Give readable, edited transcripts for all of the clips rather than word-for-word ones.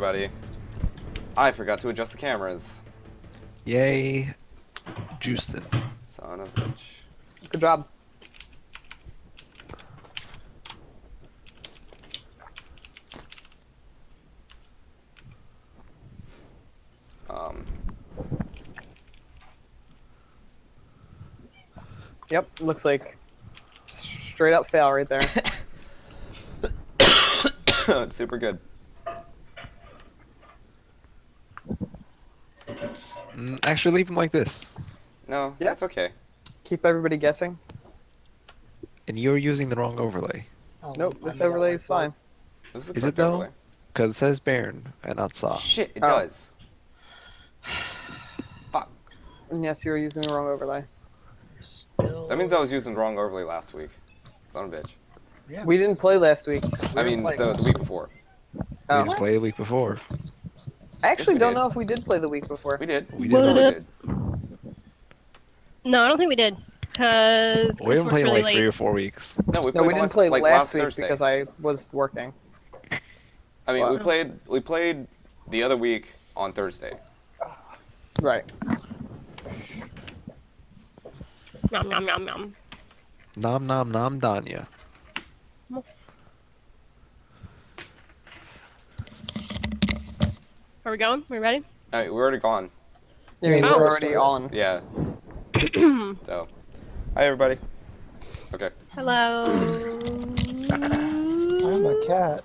everybody. I forgot to adjust the cameras. Yay, Justin. Son of a bitch. Good job. Yep, looks like straight up fail right there. Super good. Actually, leave him like this. No, Yeah. that's okay. Keep everybody guessing. And you're using the wrong overlay. Oh, Nope, I this made out overlay like is fine. This is the Is it correct though? overlay. Because it says Baron and not Saw. Shit, it Oh. does. Fuck. And yes, you were using the wrong overlay. Still... That means I was using the wrong overlay last week. Son of a bitch. Yeah. We didn't play last week. I didn't mean, play the last week week. before. Oh. We just played the week before. I actually we don't did. know if we did play the week before. We did. We We did. totally did. No, I don't think we did. Because We haven't played in really like late. 3 or 4 weeks. No, we No, we didn't play like last week Thursday. because I was working. I mean, Wow. we played the other week on Thursday. Right. Nom nom nom nom. Nom nom nom Danya. Are we going? We ready? We're already gone. I mean, Oh. we're already on. Yeah. So, hi everybody. Okay. Hello. I'm a cat.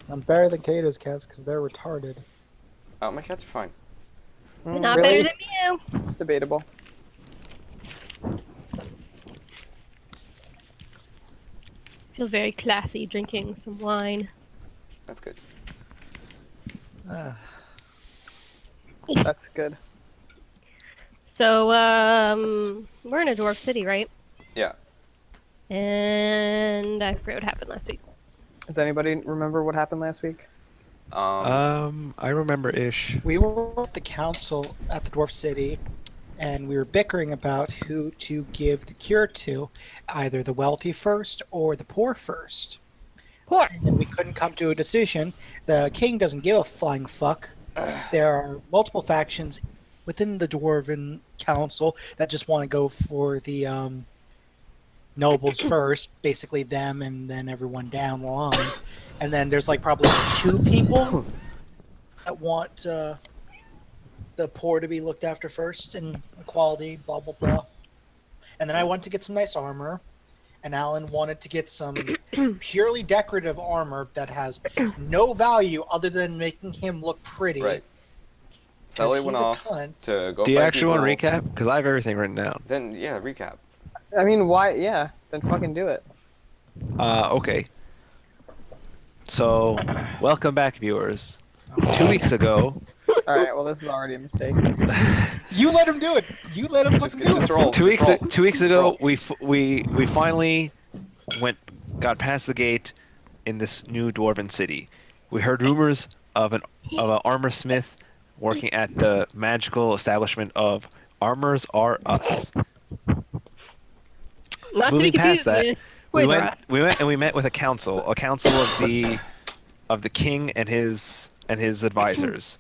I'm better than Kato's cats because they're retarded. My cats are fine. Not really? better than you. It's debatable. Feel very classy drinking some wine. That's good. Ah, That's good. So, we're in a dwarf city, right? Yeah. And I forget what happened last week. Does anybody remember what happened last week? I remember ish. we were at the council at the Dwarf City, and we were bickering about who to give the cure to, either the wealthy first or the poor first. Poor. And we couldn't come to a decision. The king doesn't give a flying fuck. There are multiple factions within the Dwarven Council that just want to go for the nobles first, basically them and then everyone down the line. And then there's like probably 2 people that want the poor to be looked after first and equality, blah, blah, blah. And then I went to get some nice armor, and Alan wanted to get some purely decorative armor that has no value other than making him look pretty. Right. 'Cause Sally he's went a off cunt. to go Do you fight actually want to people. recap? Because I have everything written down. Then, yeah, recap. I mean, why? Yeah, then fucking do it. Okay. So, welcome back, viewers. 2 weeks ago, All right. Well, this is already a mistake. You let him do it. You let him fucking do Just it. roll. 2 weeks Just roll. 2 weeks Just ago, roll. we finally got past the gate in this new dwarven city. We heard rumors of an armor smith working at the magical establishment of Armors Are Us. Not to Moving be past confused that, with we Toys R went Us. we went and we met with a council of the king and his advisors.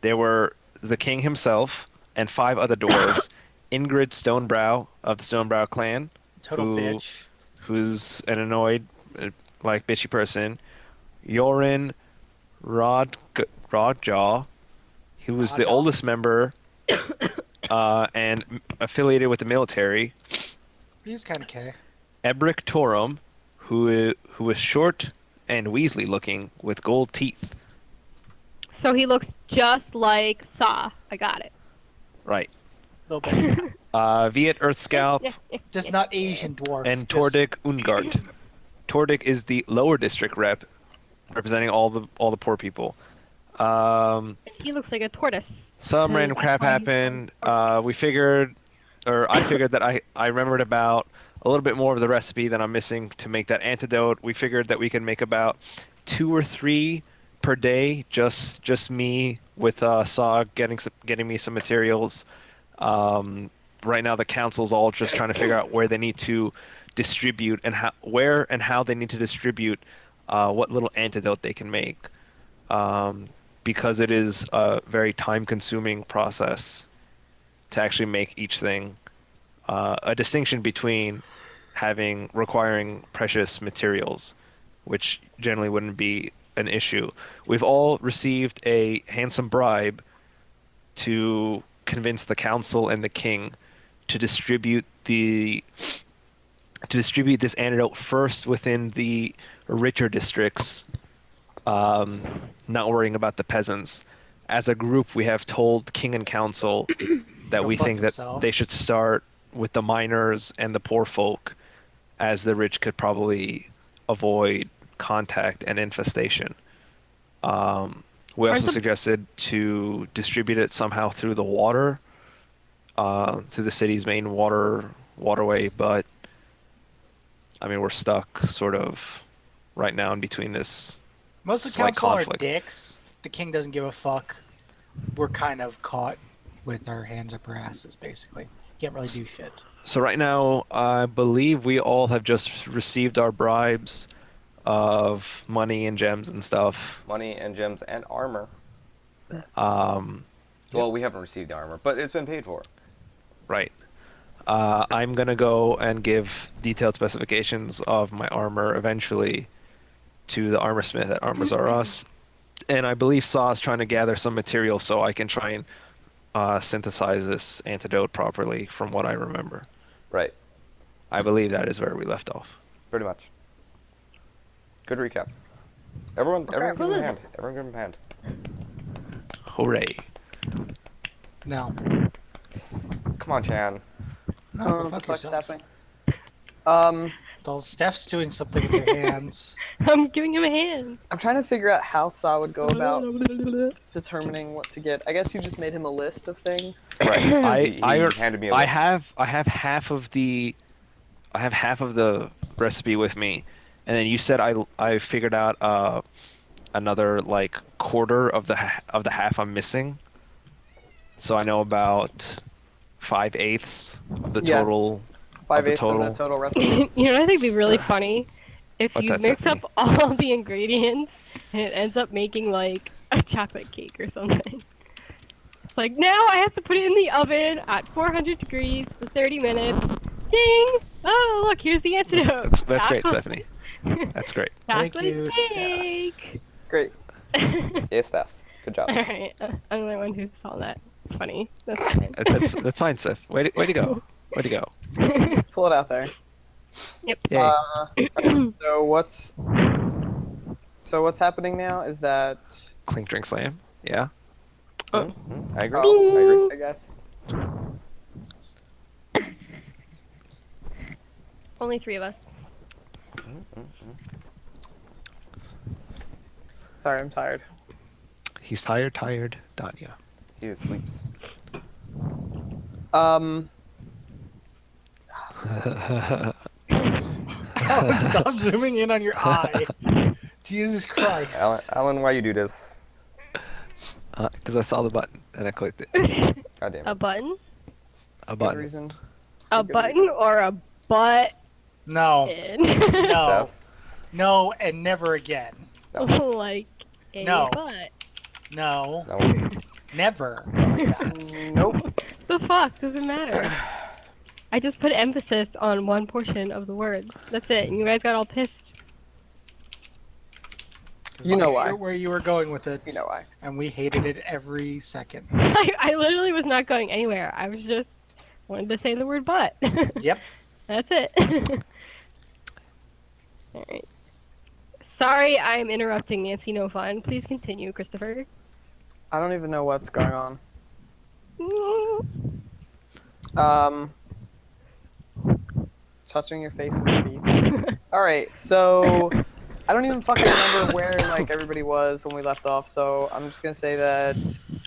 There were the king himself and 5 other dwarves. Ingrid Stonebrow of the Stonebrow clan, Total Who- bitch. who's an annoyed, like bitchy person. Yorin Rodjaw, who was the Rodjaw. oldest member, and affiliated with the military. He's kind of gay. Ebrick Torum, who was short and Weasley looking with gold teeth. So he looks just like Saw. I got it. Right. Little bit. Viet Earthscalp Just not Asian dwarf. and just- Tordik Ungart. Tordik is the lower district rep, representing all the poor people. He looks like a tortoise. Some So random that's crap why he's- happened. I figured that I remembered about a little bit more of the recipe that I'm missing to make that antidote. We figured that we could make about 2 or 3 per day, just me with Saw getting me some materials. Right now the council's all just trying to figure out where they need to distribute and how they need to distribute what little antidote they can make. because it is a very time-consuming process to actually make each thing, a distinction between requiring precious materials, which generally wouldn't be an issue. We've all received a handsome bribe to convince the council and the king to distribute this antidote first within the richer districts, not worrying about the peasants. As a group, we have told king and council that Go we fuck think that themselves. they should start with the miners and the poor folk, as the rich could probably avoid contact and infestation. We Aren't also the- suggested to distribute it somehow through the water, through the city's main waterway, but I mean, we're stuck sort of right now in between this. Most of the Slight council conflict. are dicks. The king doesn't give a fuck. We're kind of caught with our hands up our asses, basically. Can't really do shit. So right now, I believe we all have just received our bribes of money and gems and stuff. Money and gems and armor. Um, Well, we haven't received the armor, but it's been paid for. right. I'm gonna go and give detailed specifications of my armor eventually to the armor smith at Armors R Us, and I believe Saw is trying to gather some material so I can try and synthesize this antidote properly. From what I remember, Right. I believe that is where we left off. Pretty much. Good recap. Everyone give him Cool. a hand. Everyone give him a hand. Hooray! No. Come on, Chan. I don't know No, what fuck the fuck's yourself. happening. Well, Steph's doing something with her hands. I'm giving him a hand. I'm trying to figure out how Saw would go about determining what to get. I guess you just made him a list of things. Right. He I handed me a I list. have half of the recipe with me, and then you said I figured out another like quarter of the half I'm missing. So I know about 5/8 of the Yeah. total. 5/8 of total. the total recipe. You know what I think would be really funny? If What's you that, mix Stephanie? up all the ingredients and it ends up making like a chocolate cake or something. It's like, now I have to put it in the oven at 400 degrees for 30 minutes. Ding! Oh, look, here's the antidote. That's great, Chocolate- Stephanie. That's great. Thank Chocolate you, Steph. cake! Great. Yeah, Steph. Good job. Alright, I'm the only one who saw that. Funny. That's fine. That's fine, Steph. Way to go. Way to go. Just pull it out there. Yep. Yay. Right, so what's happening now is that Clink, drink, slam. Yeah. I agree. Oh. I agree. I guess Only 3 of us. sorry, I'm tired. He's tired. Danya. He sleeps. Alan, stop zooming in on your eye. Jesus Christ. Alan, why you do this? Because I saw the button and I clicked it. God damn A it. button? It's A good button. reason. It's A good button or a butt No. in? No. Steph? No, and never again. Like a No. butt. No. No. Never. Like that. reason. Nope. The fuck? Doesn't matter. I just put emphasis on one portion of the word. That's it. And you guys got all pissed. You know why. Where you were going with it. You know why. And we hated it every second. I literally was not going anywhere. I was just wanted to say the word butt. Yep. That's it. Alright. Sorry I'm interrupting Nancy No Fun. Please continue, Christopher. I don't even know what's going on. Touching your face with your feet. Alright, so I don't even fucking remember where like everybody was when we left off, so I'm just gonna say that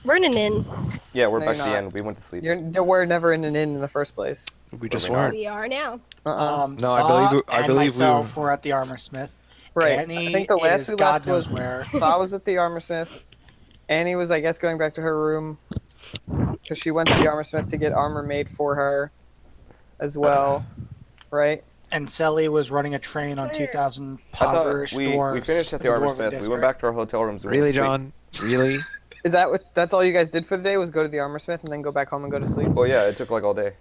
We're in an inn. Yeah, we're No, back you're to the not. end. We went to sleep. we're never in an inn in the first place. We just we not? weren't. We are now. No, I Saw believe I and believe we myself were- were at the armor smith. Right. Annie I think the last is we God left knows was where. Saw was at the armorsmith. Annie was, I guess, going back to her room because she went to the armorsmith to get armor made for her as well, right? And Selly was running a train on 2,000 I thought impoverished we dwarves. finished at the in Armor Dwarven Smith. We went district. back to our hotel rooms. and Really, went to sleep. John? Really? Is that what? That's all you guys did for the day? Was go to the armor smith and then go back home and go to sleep? Well, yeah, it took like all day.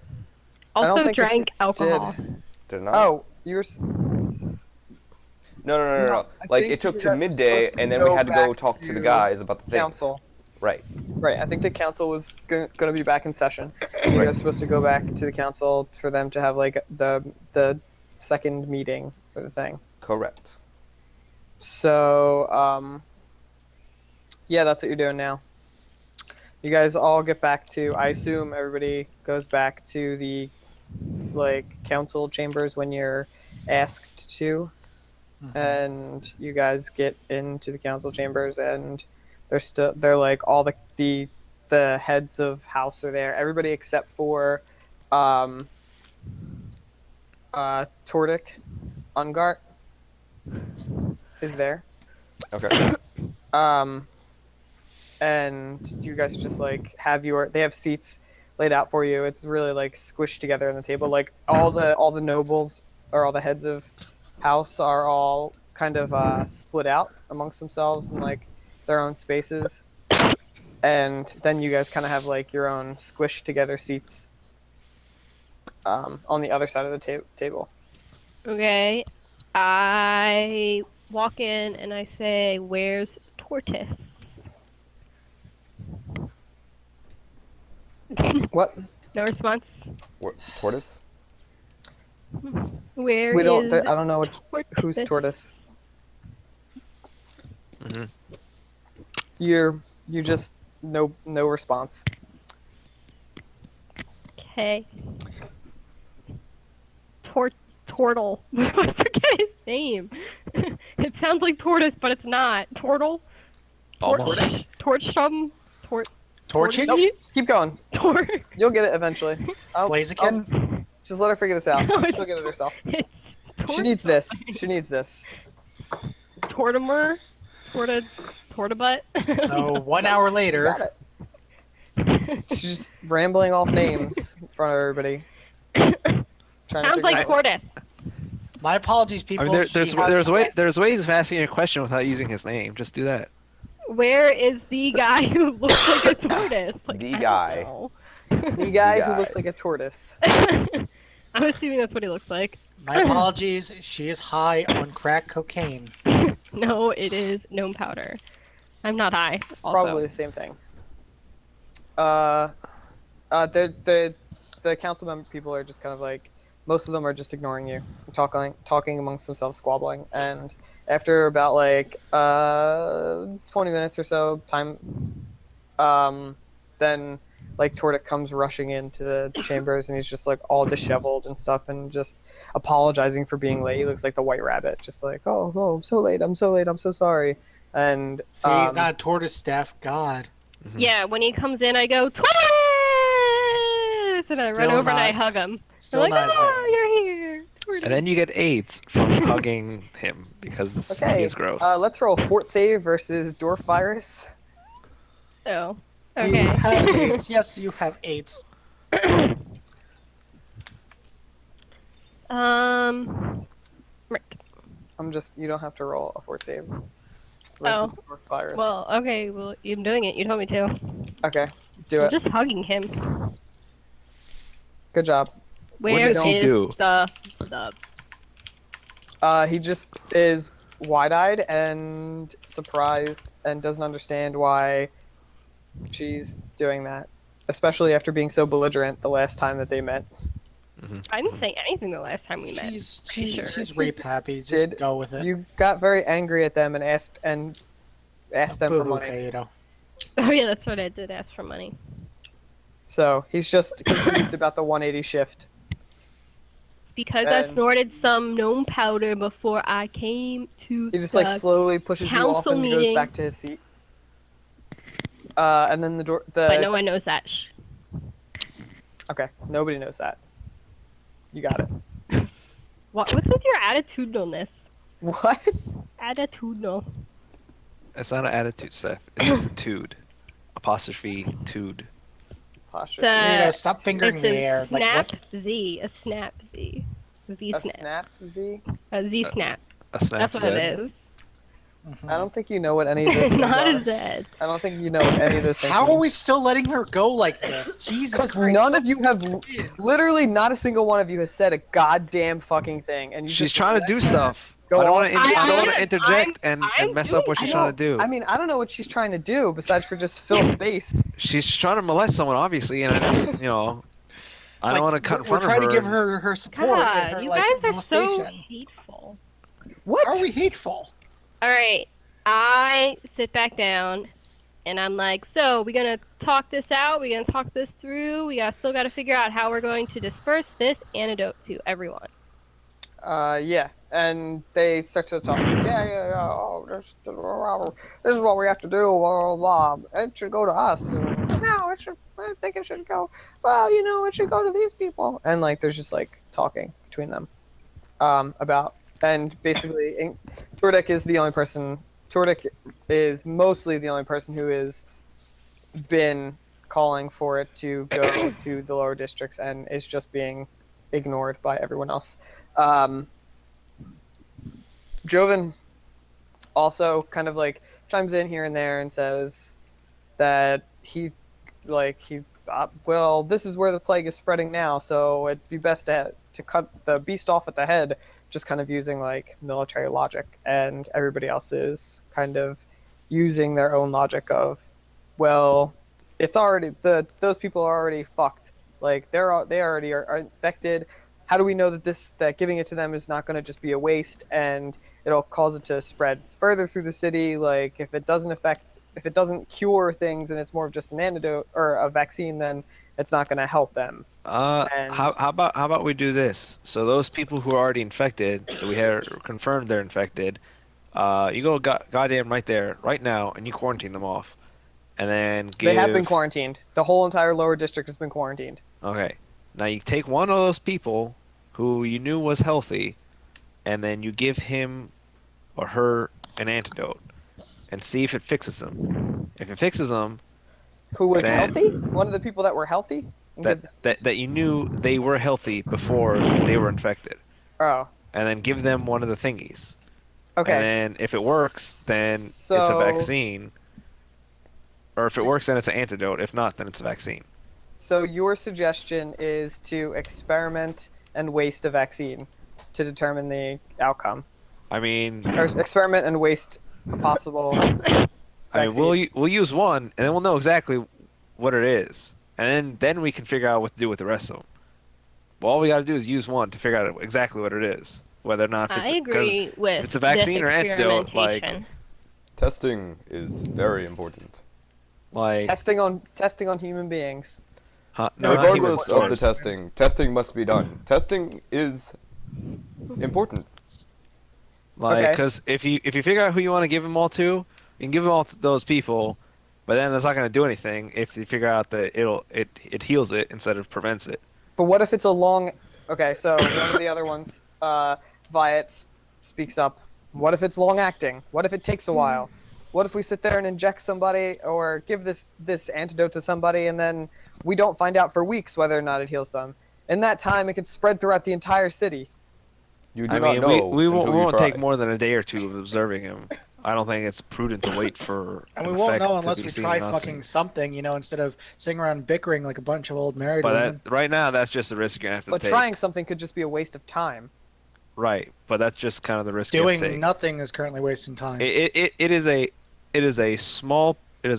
don't Also think drank alcohol. Did it not? Oh, you were. No. I Like, think it took you to guys were midday, supposed to and then we go had to go back talk to the to guys about the things. Council. Right. Right. I think the council was going to be back in session. You guys were supposed to go back to the council for them to have like the second meeting for the thing. Correct. So, yeah, that's what you're doing now. You guys all get back to. I assume everybody goes back to the like council chambers when you're asked to, and you guys get into the council chambers, and they're like all the heads of house are there. Everybody except for Tordik Ungart is there. Okay. And you guys just like they have seats laid out for you. It's really like squished together on the table. Like all the nobles or all the heads of house are all kind of split out amongst themselves in like their own spaces. And then you guys kind of have like your own squished together seats on the other side of the table. Okay. I walk in and I say, "Where's Tortoise?" What? No response. What, tortoise? Where We don't. is I don't know who's Tortoise. Mm-hmm. You just no response. Okay. Tortle. I forget his name. It sounds like tortoise, but it's not. Tortle? Almost. Torchum? Torchic? Nope. Just keep going. Tor. You'll get it eventually. Blaziken? Just let her figure this out. No, She'll get it herself. It's She needs this. She needs this. Tortimer? Tortabutt? So 1 hour later, Got it. She's just rambling off names in front of everybody. Trying to Sounds figure like out- tortoise. my apologies, I people. mean, She has- there's ways of asking a question without using his name. Just do that. Where is the guy who looks like a tortoise? Like, The I don't guy. know. The guy who guy. looks like a tortoise. I'm assuming that's what he looks like. My apologies. She is high on crack cocaine. No, it is gnome powder. I'm not high. It's Also. probably the same thing. The council member people are just kind of like, most of them are just ignoring you, talking amongst themselves, squabbling, and after about like 20 minutes or so time, then like Tordik comes rushing into the chambers and he's just like all disheveled and stuff and just apologizing for being late. He looks like the White Rabbit, just like, oh no, I'm so late, I'm so sorry. And See, he's not a tortoise, Steph. God. Yeah, when he comes in, I go, Tortoise! And I run Still over and I not- hug him. Still I'm like, not. oh, you're here. Tortoise. And then you get AIDS from hugging him because okay, he's gross. let's roll fort save versus dwarf virus. Oh, You okay. have AIDS. Yes, you have AIDS. Right. You don't have to roll a fort save. Versus Oh. dwarf virus. Well, okay, well, I'm doing it. You told me to. Okay, do I'm it. just hugging him. Good job. Where does he is do? the He just is wide-eyed and surprised and doesn't understand why she's doing that, especially after being so belligerent the last time that they met. I didn't say anything the last time we met. She's Sure. rape happy. Just Did go with it. You got very angry at them and asked them for money. Okay, you know. Oh yeah, that's what I did. Ask for money. So he's just confused about the 180 shift. It's because I And- snorted some gnome powder before I came to He just the like slowly pushes you off council and goes meeting. back to his seat. And then the door. But no one knows that. Shh. Okay, nobody knows that. You got it. What's with your attitudinalness? What? Attitudinal. It's not an attitude, Steph. It's just a tude. Apostrophe tude. Posture. It's You know, stop fingering It's the a air. Like, snap what? Z. A snap Z. Z A snap. snap Z. A Z snap. A snap That's what Z. it is. Mhm. I don't think you know what any of those things Not are. a Zed. I don't think you know what any of those things How mean. are we still letting her go like this? Jesus Because Christ. none of you have, Jeez. literally not a single one of you has said a goddamn fucking thing, and you She's just trying to let do her stuff. go I don't off. want to. I don't want to I'm- interject and I'm mess up what doing- she's I trying to know- do. I mean, I don't know what she's trying to do besides for just fill space. She's trying to molest someone, obviously, and I just, I don't want to cut in front We're trying of to her. give her support. and God, her, you like, guys are so molestation. hateful. What? How are we hateful? All right, I sit back down, and I'm like, so we gonna talk this out? We gonna talk this through? Still gotta figure out how we're going to disperse this antidote to everyone. Yeah, and they start to talk. Yeah. Oh, this is what we have to do. Blah, blah, blah. It should go to us. No, it should. I think it should go. Well, it should go to these people. And like, there's just like talking between them, about. And basically, Tordek is the only person. Tordek is mostly the only person who has been calling for it to go to the lower districts, and is just being ignored by everyone else. Joven also kind of like chimes in here and there and says that well, this is where the plague is spreading now, so it'd be best to cut the beast off at the head, just kind of using like military logic, and everybody else is kind of using their own logic of, well, it's already those people are already fucked, like they already are infected. How do we know that giving it to them is not going to just be a waste and it'll cause it to spread further through the city? Like, if it doesn't cure things and it's more of just an antidote or a vaccine, then it's not going to help them. And- How about we do this? So those people who are already infected, that we have confirmed they're infected, you go goddamn right there, right now, and you quarantine them off, and then give. They have been quarantined. The whole entire lower district has been quarantined. Okay. Now you take one of those people who you knew was healthy, and then you give him or her an antidote, and see if it fixes them. If it fixes them, Who was Then- healthy? One of the people that were healthy? And that you knew they were healthy before they were infected, Oh, and then give them one of the thingies. okay. And then if it works, then it's a So- vaccine. Or if it works, then it's an antidote. If not, then it's a vaccine. So your suggestion is to experiment and waste a vaccine to determine the outcome, I mean, or experiment and waste a possible. we'll use one, and then we'll know exactly what it is, and then we can figure out what to do with the rest of them. Well, all we got to do is use one to figure out exactly what it is, whether or not if it's I agree with it's a vaccine this or antidote, like- experimentation. Testing is very important. like testing on human beings. no, not human Regardless of the spores. testing must be done. Testing is important. Like, Okay. because if you figure out who you want to give them all to, you can give them all to those people, but then it's not going to do anything if you figure out that it heals it instead of prevents it. But what if it's a long? Okay, so one of the other ones, Viet speaks up. What if it's long acting? What if it takes a while? What if we sit there and inject somebody or give this antidote to somebody and then we don't find out for weeks whether or not it heals them? In that time, it could spread throughout the entire city. You do I not mean, know we won't, until we you won't try. take more than a day or two of observing him. I don't think it's prudent to wait for. And an we won't effect know to unless be we seen try in us. fucking something, instead of sitting around bickering like a bunch of old married But women. right now, that's just the risk you're gonna have to But take. trying something could just be a waste of time. Right, but that's just kind of the risk you have to Doing take. nothing is currently wasting time. It is a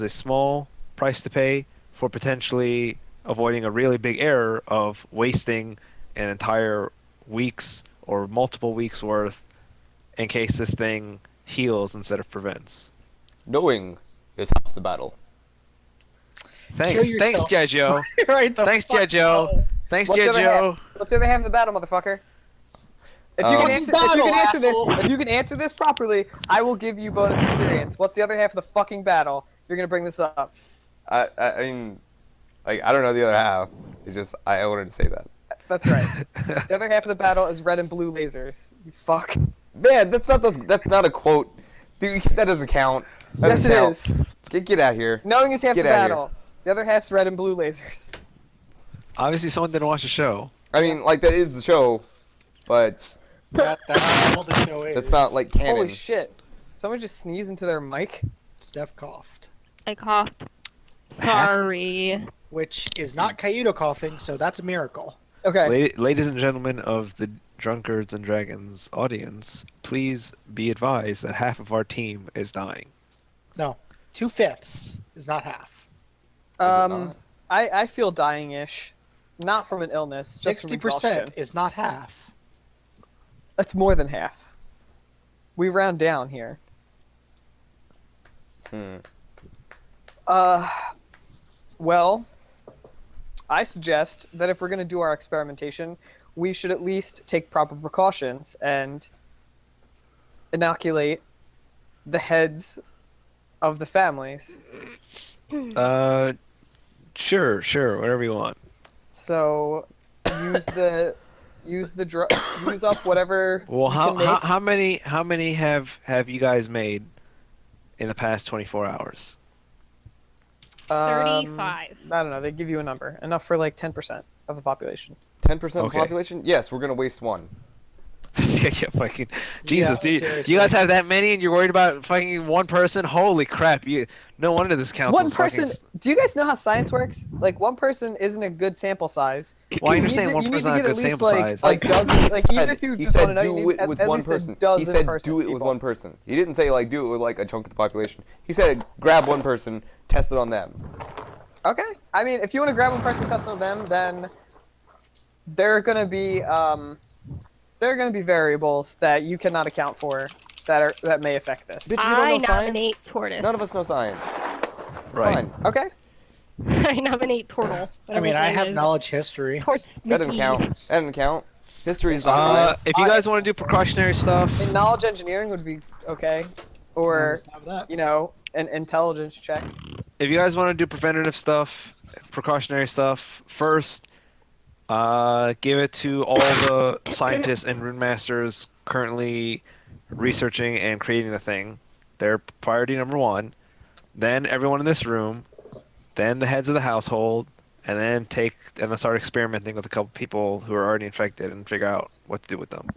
small price to pay for potentially avoiding a really big error of wasting an entire week's or multiple weeks worth in case this thing heals instead of prevents. Knowing is half the battle. Thanks, Kill thanks, yourself. G.I. Joe. Right the Thanks, fuck G.I. Joe. no. Thanks, What's the G.I. other Joe. Let's say they have the battle, motherfucker. If you Um, can answer, Battle, this, asshole. if you can answer this properly, I will give you bonus experience. What's the other half of the fucking battle? You're gonna bring this up. I mean, like, I don't know the other half. It's just I wanted to say that. That's right. The other half of the battle is red and blue lasers. You fuck. Man, that's not a quote. Dude, that doesn't count. That Yes, doesn't it count. is. Get out here. Knowing is half Get the outta here. battle. The other half's red and blue lasers. Obviously, someone didn't watch the show. I mean, like, that is the show, but That's all the show is. that's not like canon. Holy shit. Someone just sneezed into their mic. Steph coughed, I coughed. Sorry. which is not Kaiuto coughing, so that's a miracle. Okay. Ladies and gentlemen of the Drunkards and Dragons audience, please be advised that half of our team is dying. No, 2/5 is not half. Um, I feel dying-ish. Not from an illness, just from 60% exhaustion. is not half. That's more than half. We round down here. Well, I suggest that if we're going to do our experimentation, we should at least take proper precautions and inoculate the heads of the families. Sure, whatever you want. So use up whatever. Well, you can make. how many have you guys made in the past 24 hours? 35. I don't know. They give you a number, enough for like 10% of the population. 10% of the Okay. population? Yes, we're gonna waste one. Yeah, fucking Jesus, Yeah, do seriously. you guys have that many and you're worried about fucking one person? Holy crap! No wonder this council. One person. Do you guys know how science works? Like one person isn't a good sample size. Well, I You understand need to- one you need person to not a get good at least, sample like, size. like dozens. Like even if you he just said want to know, do you need it with at one least a person. He dozen said person do it with people. one person. He didn't say like do it with like a chunk of the population. He said grab one person, test it on them. Okay. I mean, if you want to grab one person, test on them, then there are gonna be variables that you cannot account for that may affect this. Bitch, we don't I know science. nominate Tortoise. None of us know science. It's Right. fine. Okay. I nominate Turtle. I mean, I have knowledge history. Torts That doesn't Mickey. count. That doesn't count. History is not science. If you guys want to do precautionary stuff, And knowledge engineering would be okay, or Have that. you know, an intelligence check. if you guys want to do preventative stuff, precautionary stuff, first, give it to all the scientists and rune masters currently researching and creating the thing. They're priority number one. Then everyone in this room, then the heads of the household, and then start experimenting with a couple people who are already infected and figure out what to do with them.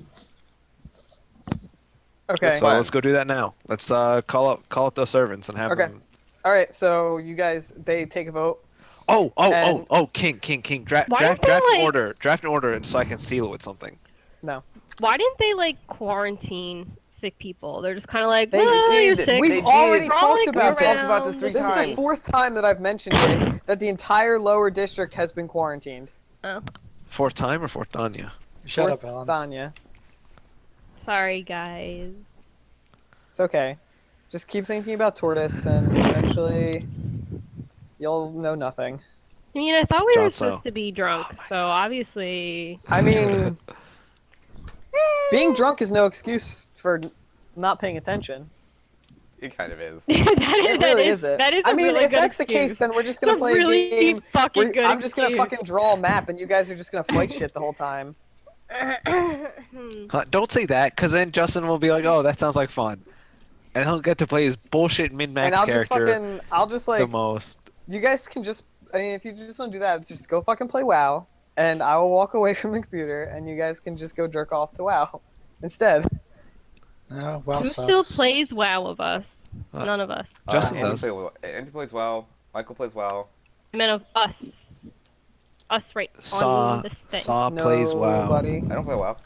Okay. So let's go do that now. Let's call up those servants and have Okay. them. All right. So you guys, they take a vote. Oh, And- King. Draft Why don't they, an like- order. Draft an order, and so I can seal it with something. Why didn't they like quarantine sick people? They're just kind of like, They well, did. you're They sick. We've did. already Frolic talked about We've this. talked about this 3 This is the times. 4th time that I've mentioned it. That the entire lower district has been quarantined. Fourth time or fourth Danya? Shut Fourth up, Alan. Danya. Sorry, guys. It's okay. Just keep thinking about Tortoise, and eventually you'll know nothing. I mean, I thought we were Thought so. supposed to be drunk, so obviously. I mean, being drunk is no excuse for not paying attention. It kind of is. It really isn't. That is a I mean, really if good that's the case, excuse. then we're just It's gonna a play really a game. fucking where good I'm just gonna excuse. fucking draw a map, and you guys are just gonna fight shit the whole time. Don't say that, because then Justin will be like, "Oh, that sounds like fun," and he'll get to play his bullshit min-max And I'll just the like, most. you guys can just. I mean, if you just want to do that, just go fucking play WoW, and I will walk away from the computer, and you guys can just go jerk off to WoW instead. Oh, well, Who sucks. still plays WoW of us? None of us. Justin Andy does. Andy plays WoW. Michael plays WoW. I meant of us. Us right on this thing. Saw plays WoW. Nobody. I don't play WoW.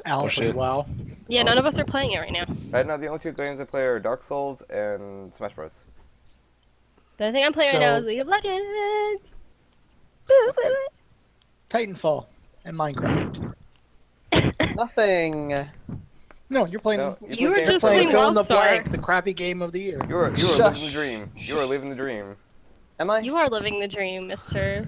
Alan Oh, plays shit. WoW. Yeah, none of us are playing it right now. Right now, the only 2 games I play are Dark Souls and Smash Bros. The only thing I'm playing right now So- is League of Legends. Titanfall and Minecraft. Nothing. No, you're playing. No, You were play games just for playing playing fun. fill in the Wildstar. blank, the crappy game of the year. You are living Shush. the dream. You are living the dream. Am I? You are living the dream, Mr.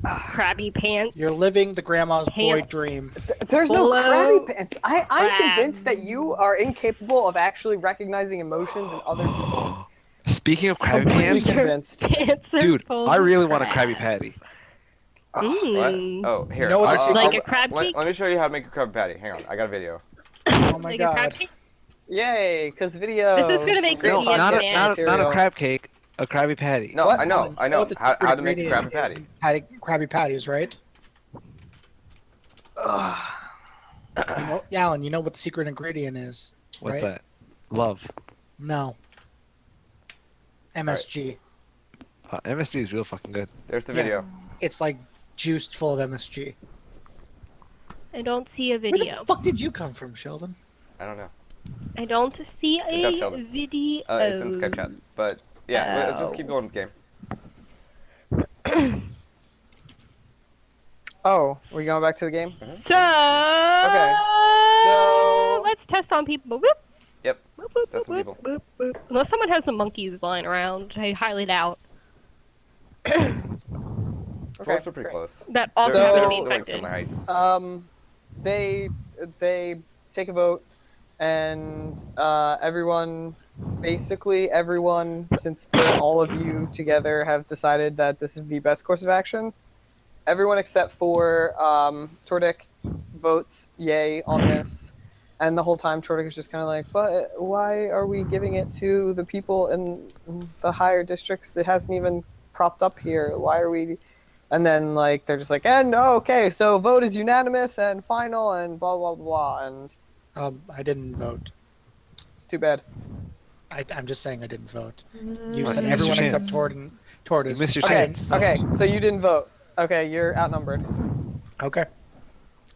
Krabby Pants. You're living the grandma's boy Pants. dream. There's no Hello? crabby pants. I'm Crab. convinced that you are incapable of actually recognizing emotions in other people. Speaking of Krabby Completely Pants, convinced. Pants are dude, full I of really want a crab. Krabby Patty. What? Mm. Oh, here. You know what the secret- Like a crab let, cake? let me show you how to make a crab patty. Hang on, I got a video. Oh my Like a crab god. cake? Yay, because video. This is gonna make real Ricky Not podcast a, not, material. not a crab cake, a Krabby Patty. No, What? I know. You know what the How secret to make a ingredient crab patty. in Krabby Patties, right? Ugh. You know, Alan, you know what the secret ingredient is? What's right? that? Love. No. MSG. MSG is real fucking good. There's the Yeah. video. It's like juiced full of MSG. I don't see a Where video. the fuck did you come from, Sheldon? I don't know. I don't see Good job, a Sheldon. video. It's in SketchUp. But yeah, let's just keep going with the game. Oh, we going back to the game? So. Okay. So- Let's test on people. Whoop. Yep. Whoop, whoop, Test on whoop, people. whoop, whoop. Unless someone has some monkeys lying around, which I highly doubt. Close or pretty great. close. That also So- happen to be They're like infected. similar heights. They take a vote, and basically everyone, since all of you together have decided that this is the best course of action, everyone except for Tordik votes yay on this. And the whole time Tordik is just kind of like, but why are we giving it to the people in the higher districts that hasn't even propped up here? Why are we... And then, like, they're just like, and, oh, okay, so vote is unanimous and final and blah, blah, blah. And I didn't vote. it's too bad. I'm just saying I didn't vote. You Well, said you missed your everyone except chance. Tortoise. You missed your Okay, chance. okay, so you didn't vote. Okay, you're outnumbered. Okay.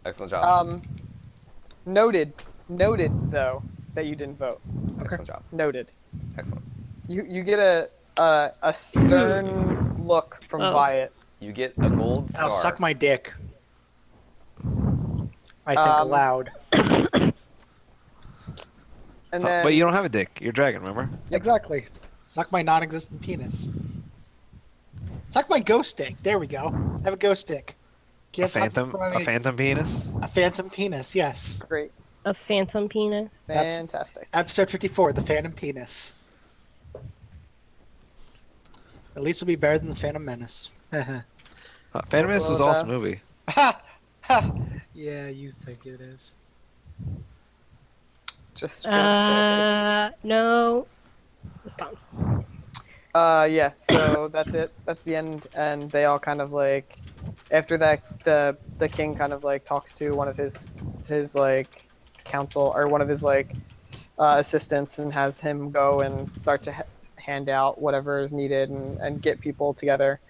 Excellent job. Noted, though, that you didn't vote. Excellent job. Noted. Excellent. You get a stern look from Oh. Wyatt. You get a gold star. I'll suck my dick. I think aloud. And then... But you don't have a dick. You're a dragon, remember? Exactly. Suck my non-existent penis. Suck my ghost dick. There we go. I have a ghost dick. A Can't suck phantom penis. a phantom penis. Yes. Great. A phantom penis. That's- Fantastic. Episode 54, the Phantom Penis. At least it'll be better than the Phantom Menace. Phantom Menace was Well, awesome movie. Ha! Ha! Yeah, you think it is. Just No. Response. yeah, so that's it. That's the end, and they all kind of like, after that, the king kind of like talks to one of his like council or one of his like assistants and has him go and start to hand out whatever is needed and get people together.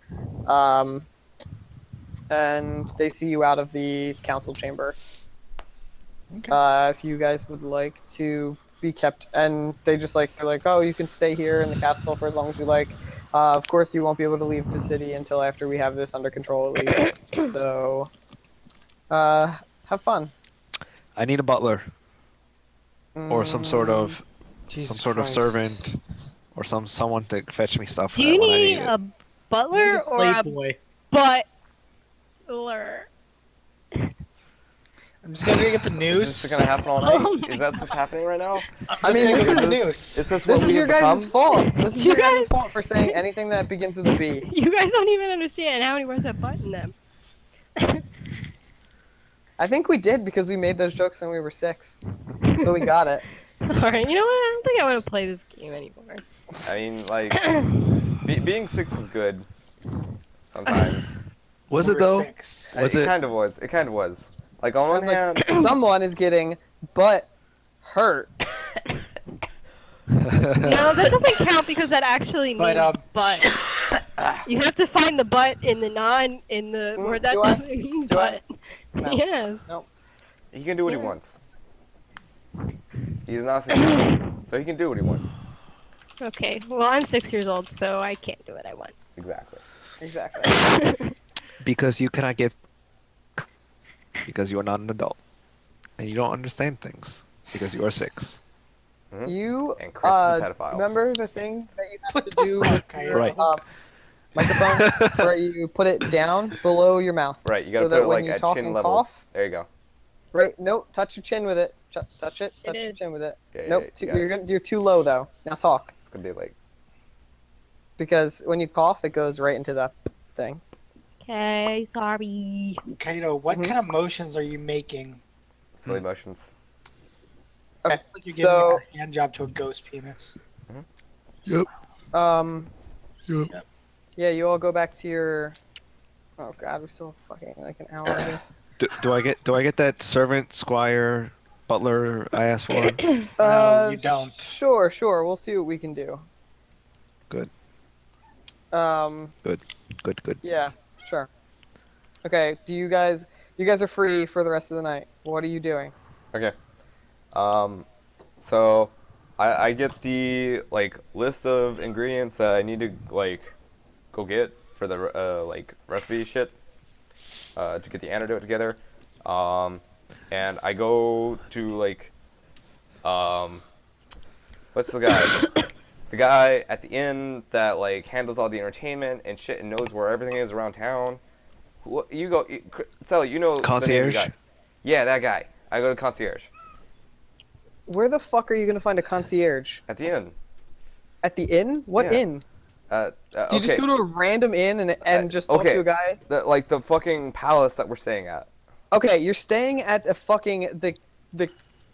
And they see you out of the council chamber. Okay. If you guys would like to be kept, and they're like, oh, you can stay here in the castle for as long as you like. Of course, you won't be able to leave the city until after we have this under control, at least. So, have fun. I need a butler or some sort of Jesus some sort Christ. of servant or someone to fetch me stuff. Do you when I need need a it. butler You're or a slave boy. butler? I'm just gonna get the Is news. this gonna happen all Oh night? Is that what's happening right now? I mean, this this is is- the news. Is this what This we is your have guys' become? fault. This is You your guys' guys- fault for saying anything that begins with a B. You guys don't even understand how many words have butt in them. I think we did because we made those jokes when we were 6, so we got it. Alright, you know what? I don't think I want to play this game anymore. I mean, like, being 6 is good. Sometimes. Was We it were though? 6. Was it it? kind of was. It kind of was. Like on one Sounds like hand, someone is getting butt hurt. No, that doesn't count because that actually means But, butt. You have to find the butt in the where that Do I? doesn't mean Do I? butt. No. Yes. Nope. he can do what he Yeah. wants. He's not 6, so he can do what he wants. Okay, well, I'm 6 years old, so I can't do what I want. Exactly. Exactly. Because you cannot get. Because you are not an adult, and you don't understand things because you are 6. You And Chris is a pedophile. remember the thing that you have What to the do fuck? with your Right. microphone, where you put it down below your mouth, Right. You gotta so put that it when like you at talk chin and level. cough, There you go. right? Nope, touch your chin with it. Touch it. Touch It your is. chin with it. Yeah, Nope, you got it. you're too low though. Now talk, It's gonna be like. because when you cough, it goes right into the thing. Okay, sorry. Kato, what Mhm. kind of motions are you making? Silly motions. Okay, Like you're so giving a hand job to a ghost penis. um, Yep. yeah, you all go back to your. Oh God, we're still fucking like an hour of this. Do I get that servant, squire, butler I asked for? No, you don't. Sure. We'll see what we can do. Good. Good. Good. Yeah, sure. Okay, you guys are free for the rest of the night. What are you doing? Okay. So I get the like list of ingredients that I need to like go get for the like recipe shit to get the antidote together. And I go to like what's the guy? The guy at the inn that like handles all the entertainment and shit and knows where everything is around town. You go, Sally, you know the name of the Concierge? guy. Yeah, that guy. I go to concierge Where the fuck are you gonna find a concierge? at the inn. At the inn? What Yeah. inn? Do you Okay. just go to a random inn and just talk okay. to a guy? Like the fucking palace that we're staying at. Okay, you're staying at a fucking the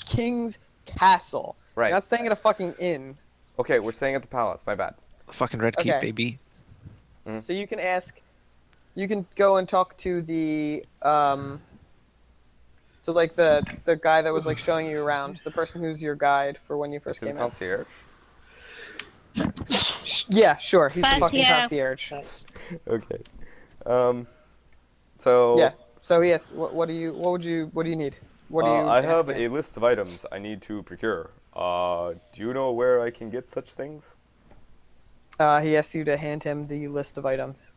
king's castle. Right. You're not staying at a fucking inn. Okay, we're staying at the palace. My bad. Fucking Red Keep, Okay. baby. So you can ask, you can go and talk to the so like the guy that was like showing you around, the person who's your guide for when you first Is it came the in. concierge? Yeah, sure. He's the But, fucking yeah. concierge. Nice. Okay. So. Yeah. So yes, what do you need? What do you? I have asking? a list of items I need to procure. Do you know where I can get such things? He asks you to hand him the list of items.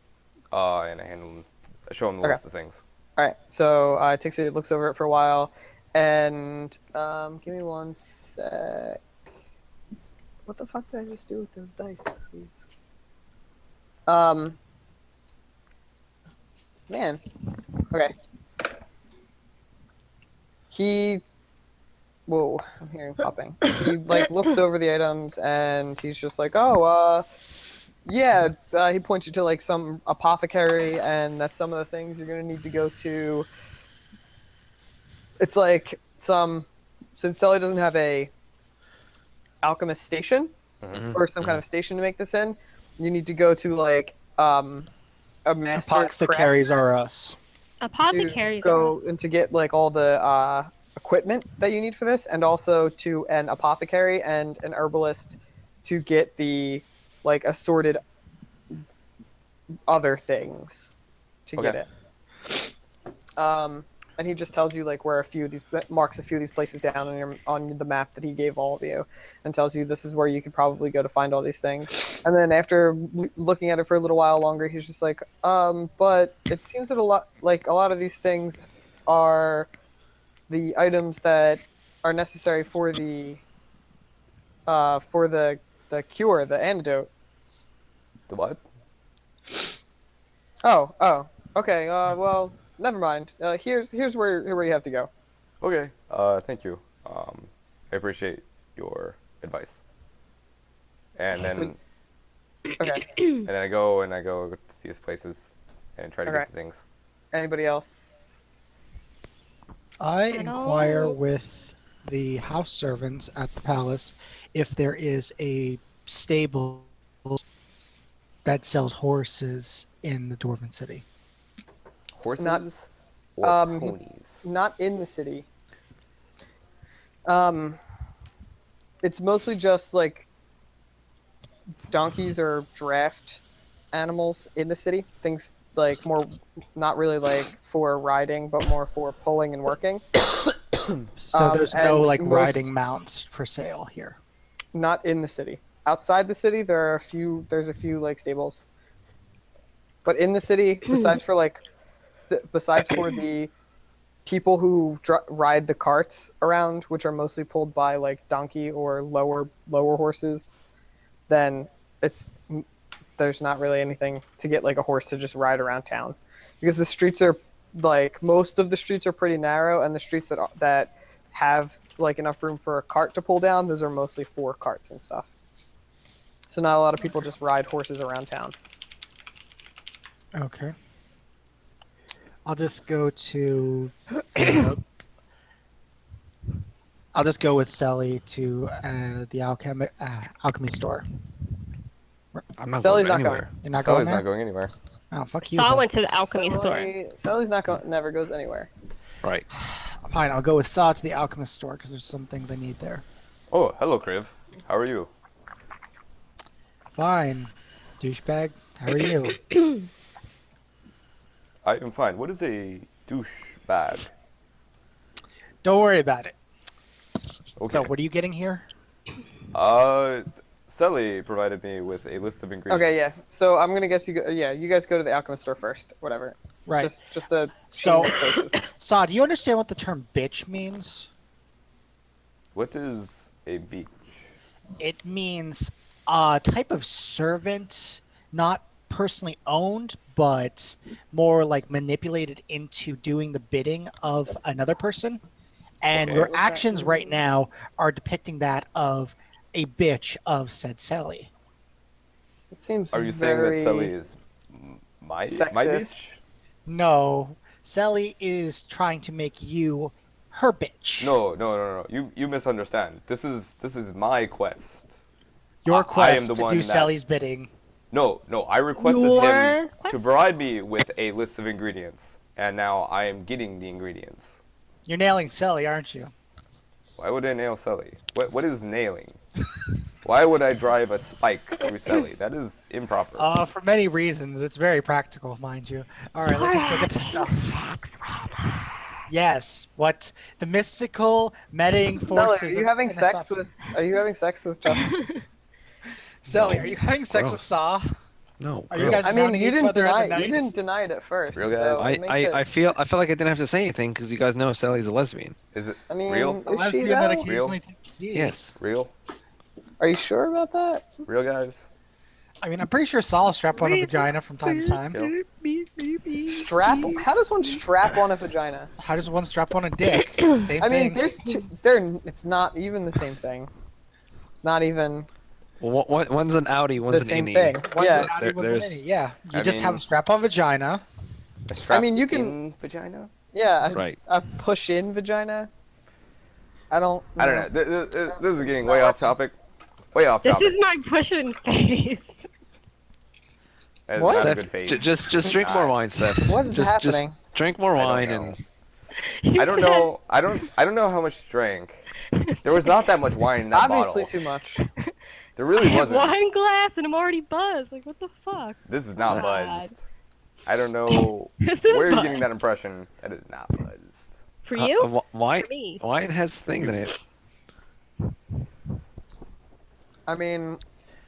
And I show him the Okay. list of things. All right. So takes it, looks over it for a while, and give me one sec. What the fuck did I just do with those dice? Man. Okay. Whoa, I'm hearing popping. He like looks over the items and he's just like, oh, yeah. He points you to like some apothecary, and that's some of the things you're gonna need to go to. It's like since Sully doesn't have a alchemist station Mhm. or some kind of station to make this in, you need to go to like a master Apothecaries are us. Apothecaries. to go and to get like all the equipment that you need for this, and also to an apothecary and an herbalist to get the like assorted other things to get Okay. it. And he just tells you like where marks a few of these places down on the map that he gave all of you, and tells you this is where you could probably go to find all these things. And then after looking at it for a little while longer, he's just like, but it seems that a lot of these things are the items that are necessary for the cure, the antidote. The what? Oh, okay. Well, never mind. Here's where you have to go. Okay. Thank you. I appreciate your advice. And then Okay. and then I go to these places and try to Okay. get the things. Anybody else? I don't- inquire with the house servants at the palace if there is a stable that sells horses in the Dwarven City. Horses or um, ponies? Not in the city. It's mostly just like donkeys or draft animals in the city. Things like more, not really like for riding, but more for pulling and working. So there's no and like most- riding mounts for sale here. Not in the city. Outside the city, there's a few like stables. But in the city, besides for the people who ride the carts around, which are mostly pulled by like donkey or lower horses, then there's not really anything to get like a horse to just ride around town, because the streets are like, most of the streets are pretty narrow, and the streets that have like enough room for a cart to pull down, those are mostly for carts and stuff. So not a lot of people just ride horses around town. Okay. I'll just go to. I'll just go with Sally to the alchemy store. I'm not Sally's going not going. anywhere. You're not Sally's going there? not going anywhere. Oh, fuck you. Saul then. went to the alchemy store. Sally's not never goes anywhere. Right. Fine, I'll go with Saw to the alchemist store because there's some things I need there. Oh, hello, Kriv. How are you? Fine, douchebag. How are you? I am fine. What is a douche bag? Don't worry about it. Okay. So, what are you getting here? Sally provided me with a list of ingredients. Okay, yeah. So I'm gonna guess you go. Yeah, you guys go to the alchemist store first. Whatever. Right. Just a So- chain of places. Saw, do you understand what the term bitch means? What is a beach? It means a type of servant, not personally owned, but more like manipulated into doing the bidding of another person. And Okay. your What's that actions right now are depicting that of a bitch of said Sally. It seems Are you saying very that Sally is my beach? sexist. No, Sally is trying to make you her bitch. No. You misunderstand. This is my quest. Your I am quest the to one do that- Sally's bidding. No. I requested Your him to quest? provide me with a list of ingredients, and now I am getting the ingredients. You're nailing Sally, aren't you? Why would I nail Sally? What is nailing? Why would I drive a spike through Sally? That is improper. For many reasons. It's very practical, mind you. All right, let's just go get the stuff. Yes, what the mystical medding Sally, forces. are you of having sex Innisfree- with? Are you having sex with Justin? Sally? Are you having sex with Gross. Saw? No. Are you gross. guys- I mean, Pounding you each didn't other at the deny. You night? didn't deny it at first. Real guys? So I, it makes I, it, I feel I felt like I didn't have to say anything because you guys know Sally's a lesbian. Is it I mean, real? A is she lesbian that though? occasionally takes D. Yes. Real? Are you sure about that? Real guys? I mean, I'm pretty sure Saw strap on a vagina from time to time. Strap? How does one strap on a vagina? How does one strap on a dick? Same I mean, thing. there's two. There, it's not even the same thing. It's not even Well, one's an Audi, one's the an same innie. thing. One's Yeah. an Audi, There- one's an there's- innie. Yeah, you I just have mean- a strap-on vagina. A strap mean, you can- in vagina? Yeah. Right. A push-in vagina. I don't. I don't know. This is getting way off topic. Way off This topic. is my pushing face. That is What? not a Steph, good face. just drink more wine, Steph. What is just happening? drink more I don't wine know. and I don't know. I don't know how much you drank. There was not that much wine in that Obviously, bottle. too much. There really I have wasn't. one glass and I'm already buzzed. Like, what the fuck? This is not God. buzzed. I don't know This is where you're buzzed. getting that impression. That is not buzzed. For you? wine. For me? Wine has things in it. I mean,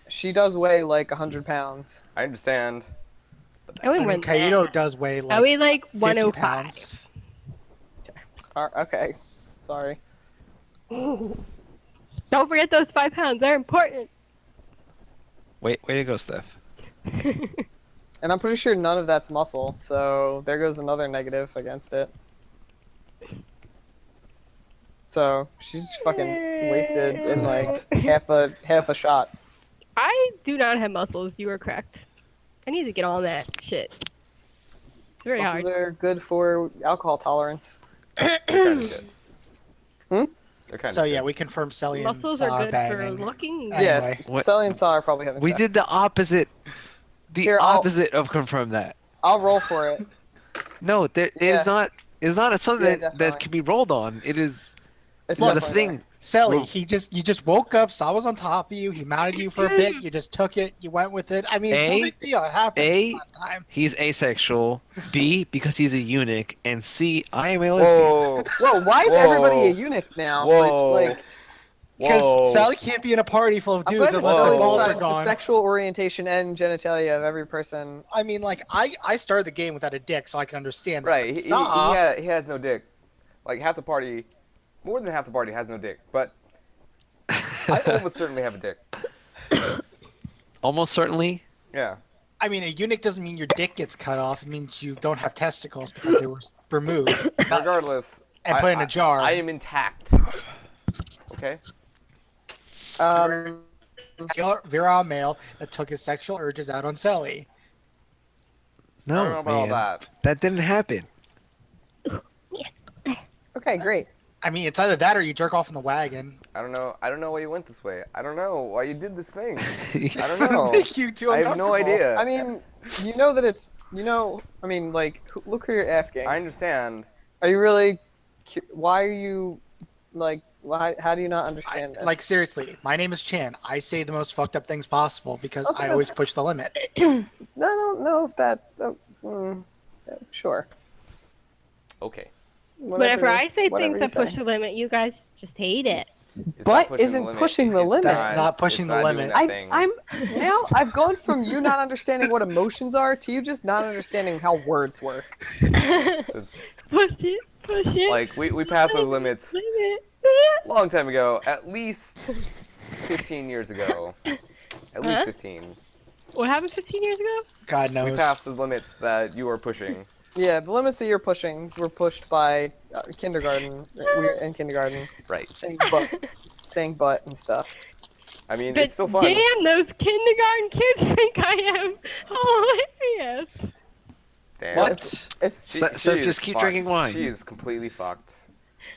she does weigh like 100 pounds. I understand. I would I mean, win Kaido does weigh I like weigh like 50 105. pounds. Okay. Sorry. Don't forget those 5 pounds. They're important. Way to go, Steph. And I'm pretty sure none of that's muscle, so there goes another negative against it. So she's fucking wasted in like half a shot. I do not have muscles. You are correct. I need to get on that shit. It's very Muscles hard. are good for alcohol tolerance. They're kind of shit. Hmm? They're kind So of yeah, shit. we confirm Selly and Muscles Saw are good for banging. looking. Anyway. Yes, What- Sally and Saw are probably having We sex. did the opposite. The Here, I'll- opposite of confirm that. I'll roll for it. No, there Yeah. is not. It's not something Yeah, that definitely. can be rolled on. It is. It's It's a definitely thing. Selly, Well- you just woke up, Saw was on top of you, he mounted you for a bit, you just took it, you went with it. I mean, it's no A- big deal, it happens A- all the time. He's asexual. B, because he's a eunuch. And C, I am a lesbian. Whoa. Whoa, why is Whoa. everybody a eunuch now? Whoa. Like, Because Whoa. Sally can't be in a party full of I'm dudes glad that unless Sally their balls are decides the gone. sexual orientation and genitalia of every person. I mean, like, I started the game without a dick, so I can understand that. Right. But He, Saw, he has no dick. Like half the party, more than half the party has no dick. But I almost certainly have a dick. Almost certainly. Yeah. I mean, a eunuch doesn't mean your dick gets cut off, it means you don't have testicles because they were removed Regardless. and put in a jar. I am intact. Okay. Virile male that took his sexual urges out on Selly. I don't know No, about all man. that. That didn't happen. Okay, great. I mean, it's either that or you jerk off in the wagon. I don't know. I don't know why you went this way. I don't know why you did this thing. I I don't know. Make you too I have no uncomfortable. idea. I mean, you know that it's, I mean, like, look who you're asking. I understand. Are you really? Why are you like? Why? How do you not understand this? Like seriously, my name is Chan. I say the most fucked up things possible because Okay, I always that's- push the limit. I don't know if that. Sure. Okay. Whenever I say whatever things you that push the limit, you guys just hate it. It's But not pushing isn't the limit. pushing the It's limit. That's not pushing it's the not doing limit. that thing. I'm now. I've gone from you not understanding what emotions are to you just not understanding how words work. Push it. Like we passed those limits Limit. long time ago, at least 15 years ago. At least Huh? 15. What happened 15 years ago? God We knows. passed the limits that you are pushing. Yeah, the limits that you're pushing were pushed by kindergarten. We were in kindergarten, Right. saying but and stuff. I mean, But it's still fun. damn, those kindergarten kids think I am hilarious. Damn. What? It's She, So she just is keep fucked. drinking wine. She is completely fucked.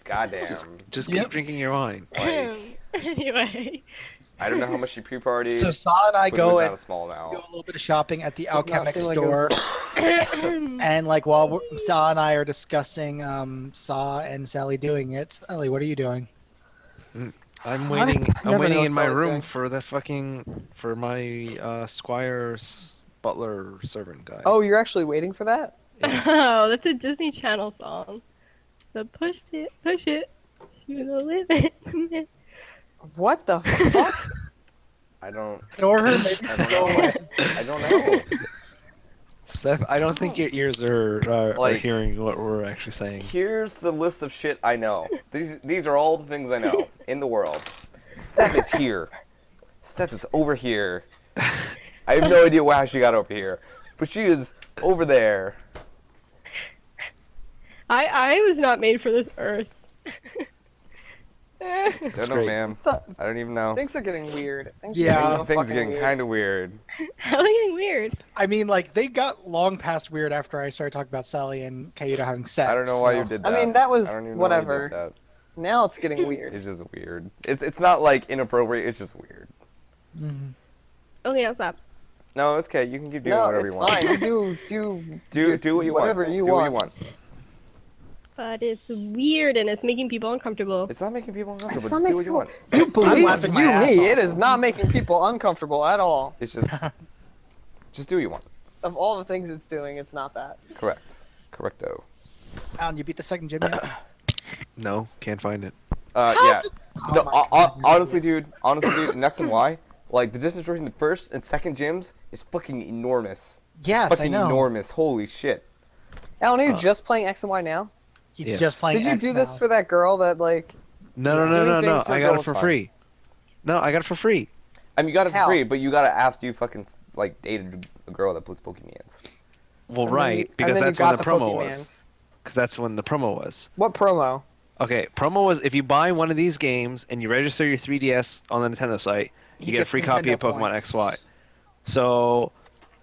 Goddamn. Just Yep. keep drinking your wine. Like, Anyway. I don't know how much she pre-partied. So Saw and I but it go was and not a small do a amount. little bit of shopping at the Does not Alchemic seem like it was- store, and like while Saw and I are discussing Saw and Sally doing it, Sally, what are you doing? I'm What? waiting. I I'm never waiting know in what my Sally's room doing. for that for my Squire's butler servant guy. Oh, you're actually waiting for that? Oh, that's a Disney Channel song. So push it to the limit. What the fuck? I don't. Ignore her. I don't know. I don't know. Seth, I don't think your ears are Like- hearing what we're actually saying. Here's the list of shit I know. These are all the things I know in the world. Steph is here. Steph is over here. I have no idea how she got over here, but she is over there. I was not made for this earth. Don't know, great. man. I don't even know. Things are getting weird. Yeah. Things are getting kind of weird. How getting weird. I mean, like they got long past weird after I started talking about Sally and Kayuda having sex. I don't know why so- you did I that. mean, that was I don't even know why you did whatever. that. Now it's getting weird. It's just weird. It's not like inappropriate. It's just weird. Mhm. Okay, I'll stop. No, it's okay. You can keep doing No, whatever it's you want. fine. You Do what you want. whatever you do want. what you want. But it's weird and it's making people uncomfortable. It's not making people uncomfortable. It's Just not do what you want. You I'm believe laughing my you ass me. off. It is not making people uncomfortable at all. It's just do what you want. Of all the things it's doing, it's not that. Correct. Correcto. Alan, you beat the second gym yet? No, can't find it. Yeah. Oh No, my God. honestly, dude, in X and Y, like the distance between the first and second gyms is fucking enormous. Yes, Fucking I know. enormous. Holy shit. Alan, are you just playing X and Y now? He's Yes. just playing. Did you X do this now. for that girl that like? No, Yeah. no, no, Doing no, no. things for I a got girl it is for fine. free. No, I got it for free. I mean, you got it for How? free, but you gotta after you fucking like dated a girl that plays Pokemans. Well, and then right, you- and because then you that's when got the promo Pokemans. was. Because that's when the promo was. What promo? Okay, promo was if you buy one of these games and you register your 3DS on the Nintendo site, you He get a gets free copy of Nintendo Pokemon points. XY. So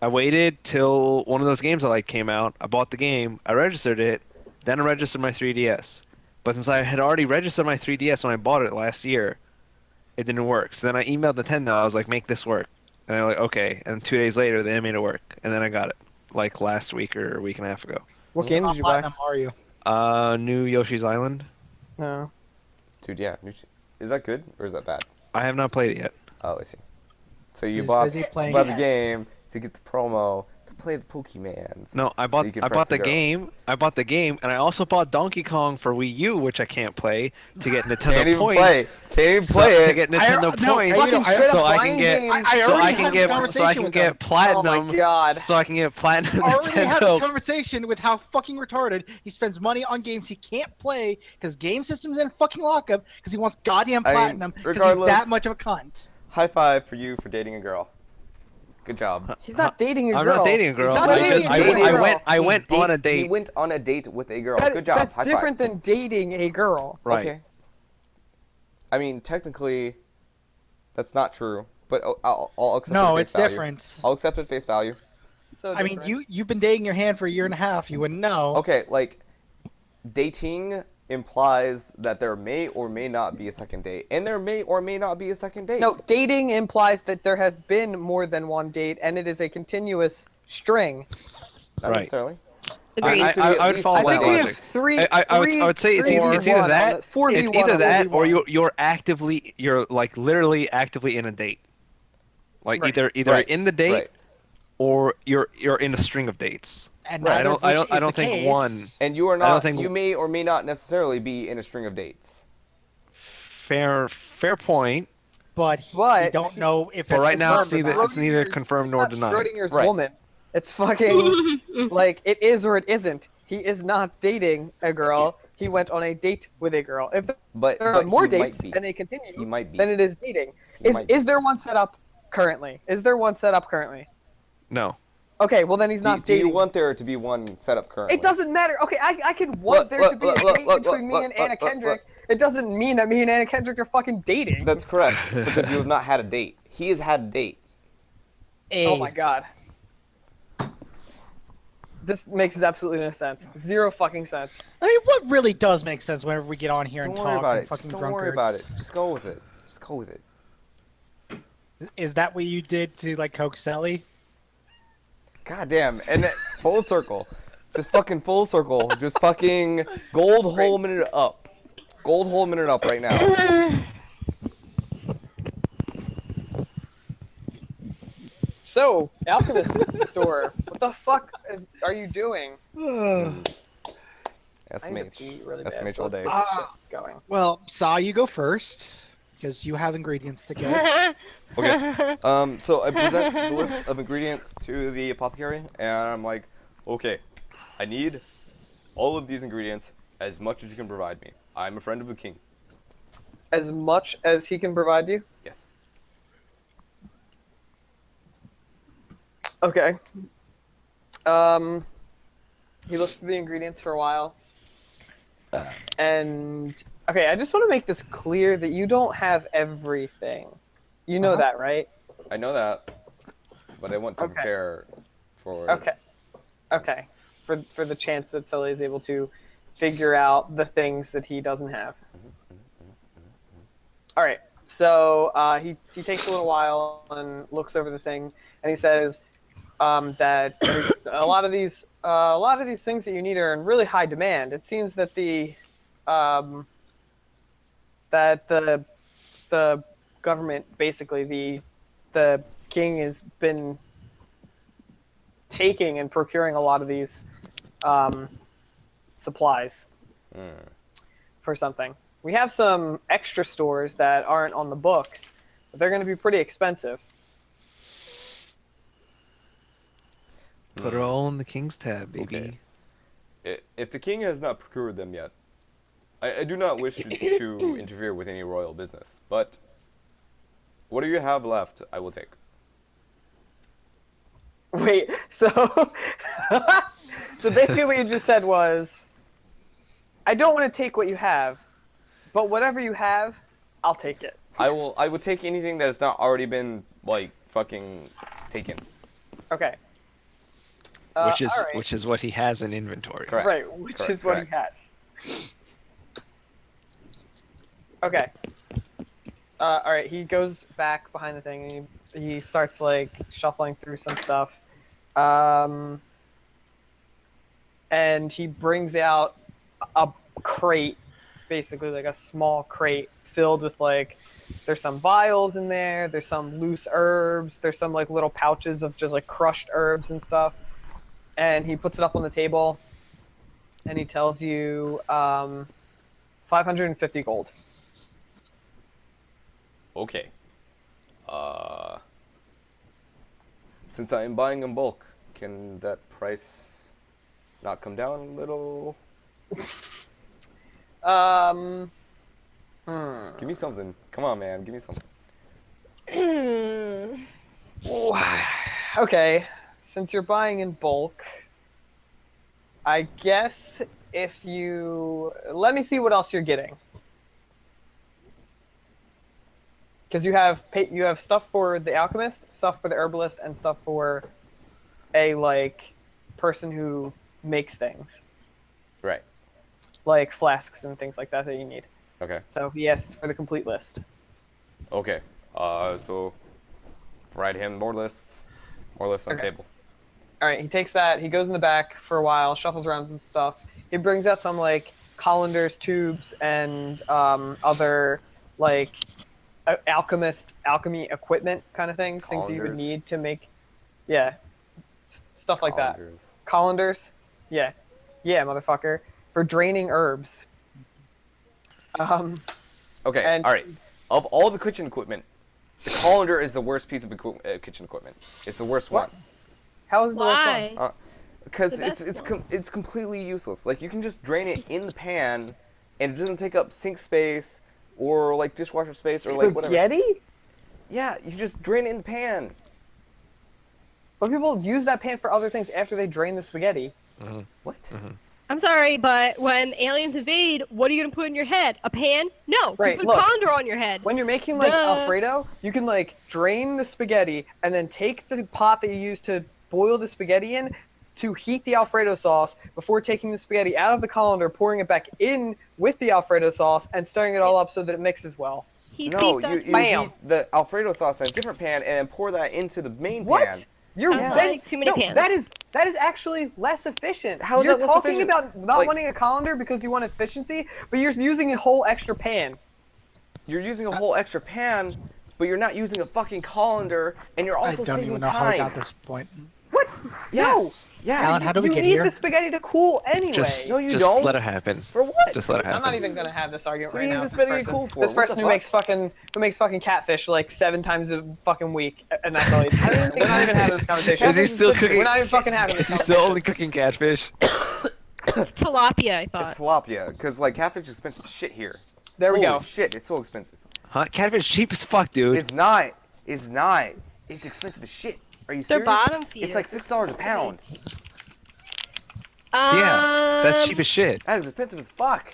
I waited till one of those games I like came out. I bought the game, I registered it, then I registered my 3DS. But since I had already registered my 3DS when I bought it last year, it didn't work. So then I emailed Nintendo. I was like, make this work. And they're like, okay. And 2 days later, they made it work. And then I got it, like last week or a week and a half ago. What game did you buy? Platinum are you? New Yoshi's Island. No. Dude, yeah. Is that good or is that bad? I have not played it yet. Oh, I see. So you He's bought busy playing the X. game to get the promo to play the Pokemans. No, I you bought can I press bought the the go. game. I bought the game, and I also bought Donkey Kong for Wii U, which I can't play to get Nintendo Can't even points. play. Can't even So- play to it. get Nintendo no, points, fucking straight so up I buying can get games. I so already I had can this get conversation with them. Oh platinum. my god. So I can get platinum I already had this Nintendo. conversation with how fucking retarded he spends money on games he can't play because game systems in fucking lockup because he wants goddamn I mean, platinum because he's regardless- that much of a cunt. High five for you for dating a girl. Good job. He's not dating a I'm girl. not dating a girl. He's not I dating just- a I girl. went- I went on a He date. went on a date with a girl. That- Good job. That's High different five. than dating a girl. Right. Okay. I mean, technically, that's not true, but I'll accept it No, at it's face value. different. I'll accept it at face value. So I mean, different. you've been dating your hand for a year and a half. You wouldn't know. Okay, like, dating implies that there may or may not be a second date, and there may or may not be a second date. No, dating implies that there have been more than one date, and it is a continuous string. Not Right. necessarily. Agreed. I would follow I that think we have logic. three. I would say it's either that, it's either that, or you're like literally actively in a date. Like Right. either Right, in the date, right. or you're in a string of dates. And Right. I neither don't of which I is don't the think case. one. And you are I don't not. think- You may or may not necessarily be in a string of dates. Fair point. But we But don't know if But it's right now confirmed or it's not. neither confirmed nor Not denied. Schrodinger's Right. woman. It's fucking like it is or it isn't. He is not dating a girl. He went on a date with a girl. If But there are more he dates might be. and they continue, He might be. then it is dating. He Is might be. is there one set up currently? Is there one set up currently? No. Okay, well then he's not do dating. you want there to be one set up currently? It doesn't matter. Okay, I could want Look, there look, to be look, a look, date look, between look, me and look, Anna look, Kendrick. It doesn't mean that me and Anna Kendrick are fucking dating. That's correct, because you have not had a date. He has had a date. Oh my god. This makes absolutely no sense. Zero fucking sense. I mean, what really does make sense whenever we get on here and Don't worry talk about and it. fucking Just don't drunkards? worry about it. Just go with it. Just go with it. Is that what you did to like Coke Selly? God damn. And full circle. Just fucking full circle. Just fucking gold hole minute up. Gold hole minute up right now. So, Alchemist store, what the fuck are you doing? I need to SMH. pee really bad, SMH so all let's day. get this shit going. Well, Saw, you go first because you have ingredients to get. Okay. So I present the list of ingredients to the apothecary, and I'm like, okay, I need all of these ingredients, as much as you can provide me. I'm a friend of the king. As much as he can provide you? Yes. Okay. He looks through the ingredients for a while. And okay, I just want to make this clear that you don't have everything. You know that, right? I know that, but I want to Okay. prepare for. Okay. Okay. For the chance that Sully is able to figure out the things that he doesn't have. All right. So he takes a little while and looks over the thing, and he says that a lot of these things that you need are in really high demand. It seems that the government, basically the king, has been taking and procuring a lot of these supplies for something. We have some extra stores that aren't on the books, but they're going to be pretty expensive. Put it all in the king's tab, baby. Okay. If the king has not procured them yet, I do not wish to interfere with any royal business, but what do you have left, I will take. Wait, so so basically what you just said was, I don't want to take what you have, but whatever you have, I'll take it. I would take anything that has not already been like fucking taken. Okay. Which is all right. which is what he has in inventory. Correct. Right, which Correct, is what he has. Okay. All right, he goes back behind the thing and he starts like shuffling through some stuff. And he brings out a crate, basically like a small crate filled with like, there's some vials in there, there's some loose herbs, there's some like little pouches of just like crushed herbs and stuff. And he puts it up on the table and he tells you 550 gold. Okay. Since I am buying in bulk, can that price not come down a little? Give me something. Come on, man. Give me something. Okay, since you're buying in bulk, I guess if you... Let me see what else you're getting. Because you have stuff for the alchemist, stuff for the herbalist, and stuff for a like person who makes things, Right. like flasks and things like that that you need. Okay. So he asks for the complete list. Okay. So write him more lists on Okay. table. All right, he takes that. He goes in the back for a while, shuffles around some stuff. He brings out some like colanders, tubes, and other like alchemy equipment kind of things that you would Colanders? need to make, yeah, stuff like that. Colanders. Colanders, yeah, motherfucker, for draining herbs. Okay, And- all right. Of all the kitchen equipment, the colander is the worst piece of kitchen equipment. It's the worst What? one. How is the worst one? Why? Because The best it's completely useless. Like you can just drain it in the pan, and it doesn't take up sink space or like dishwasher space or like whatever. Spaghetti? Yeah, you just drain it in the pan. But people use that pan for other things after they drain the spaghetti. What? I'm sorry, but when aliens invade, what are you gonna put in your head? A pan? No. Right, You put look. colander on your head. When you're making like Duh. Alfredo, you can like drain the spaghetti and then take the pot that you use to boil the spaghetti in to heat the Alfredo sauce before taking the spaghetti out of the colander, pouring it back in with the Alfredo sauce and stirring it all up so that it mixes well. He's No, done. you Bam. heat the Alfredo sauce in a different pan and then pour that into the main What? pan. You're Sounds then- like too many no, pans. that is actually less efficient. How is you're that less talking efficient? about not Like- wanting a colander because you want efficiency, but you're using a whole extra pan. You're using a whole extra pan, but you're not using a fucking colander, and you're I also don't saving even know time. how we got this point. What? No. Yeah. Alan, how do we you get need here? the spaghetti to cool anyway. Just, No, you just don't. let it happen. For what? Just let it happen. I'm not even gonna have this argument What right do you now. need with the This spaghetti person, cool for? this What person the who fuck? makes fucking catfish like 7 times a fucking week, and that's all he's doing. We're not even having this conversation. Is he still cooking? We're not even fucking having Is this. he still only cooking catfish? It's tilapia, I thought. It's tilapia, because like catfish is expensive shit here. There we Holy go. shit, it's so expensive. Huh? Catfish cheap as fuck, dude. It's not. It's not. It's expensive as shit. Are you They're serious? bottom feeder. It's like $6 a pound. Yeah, that's cheap as shit. That is expensive as fuck.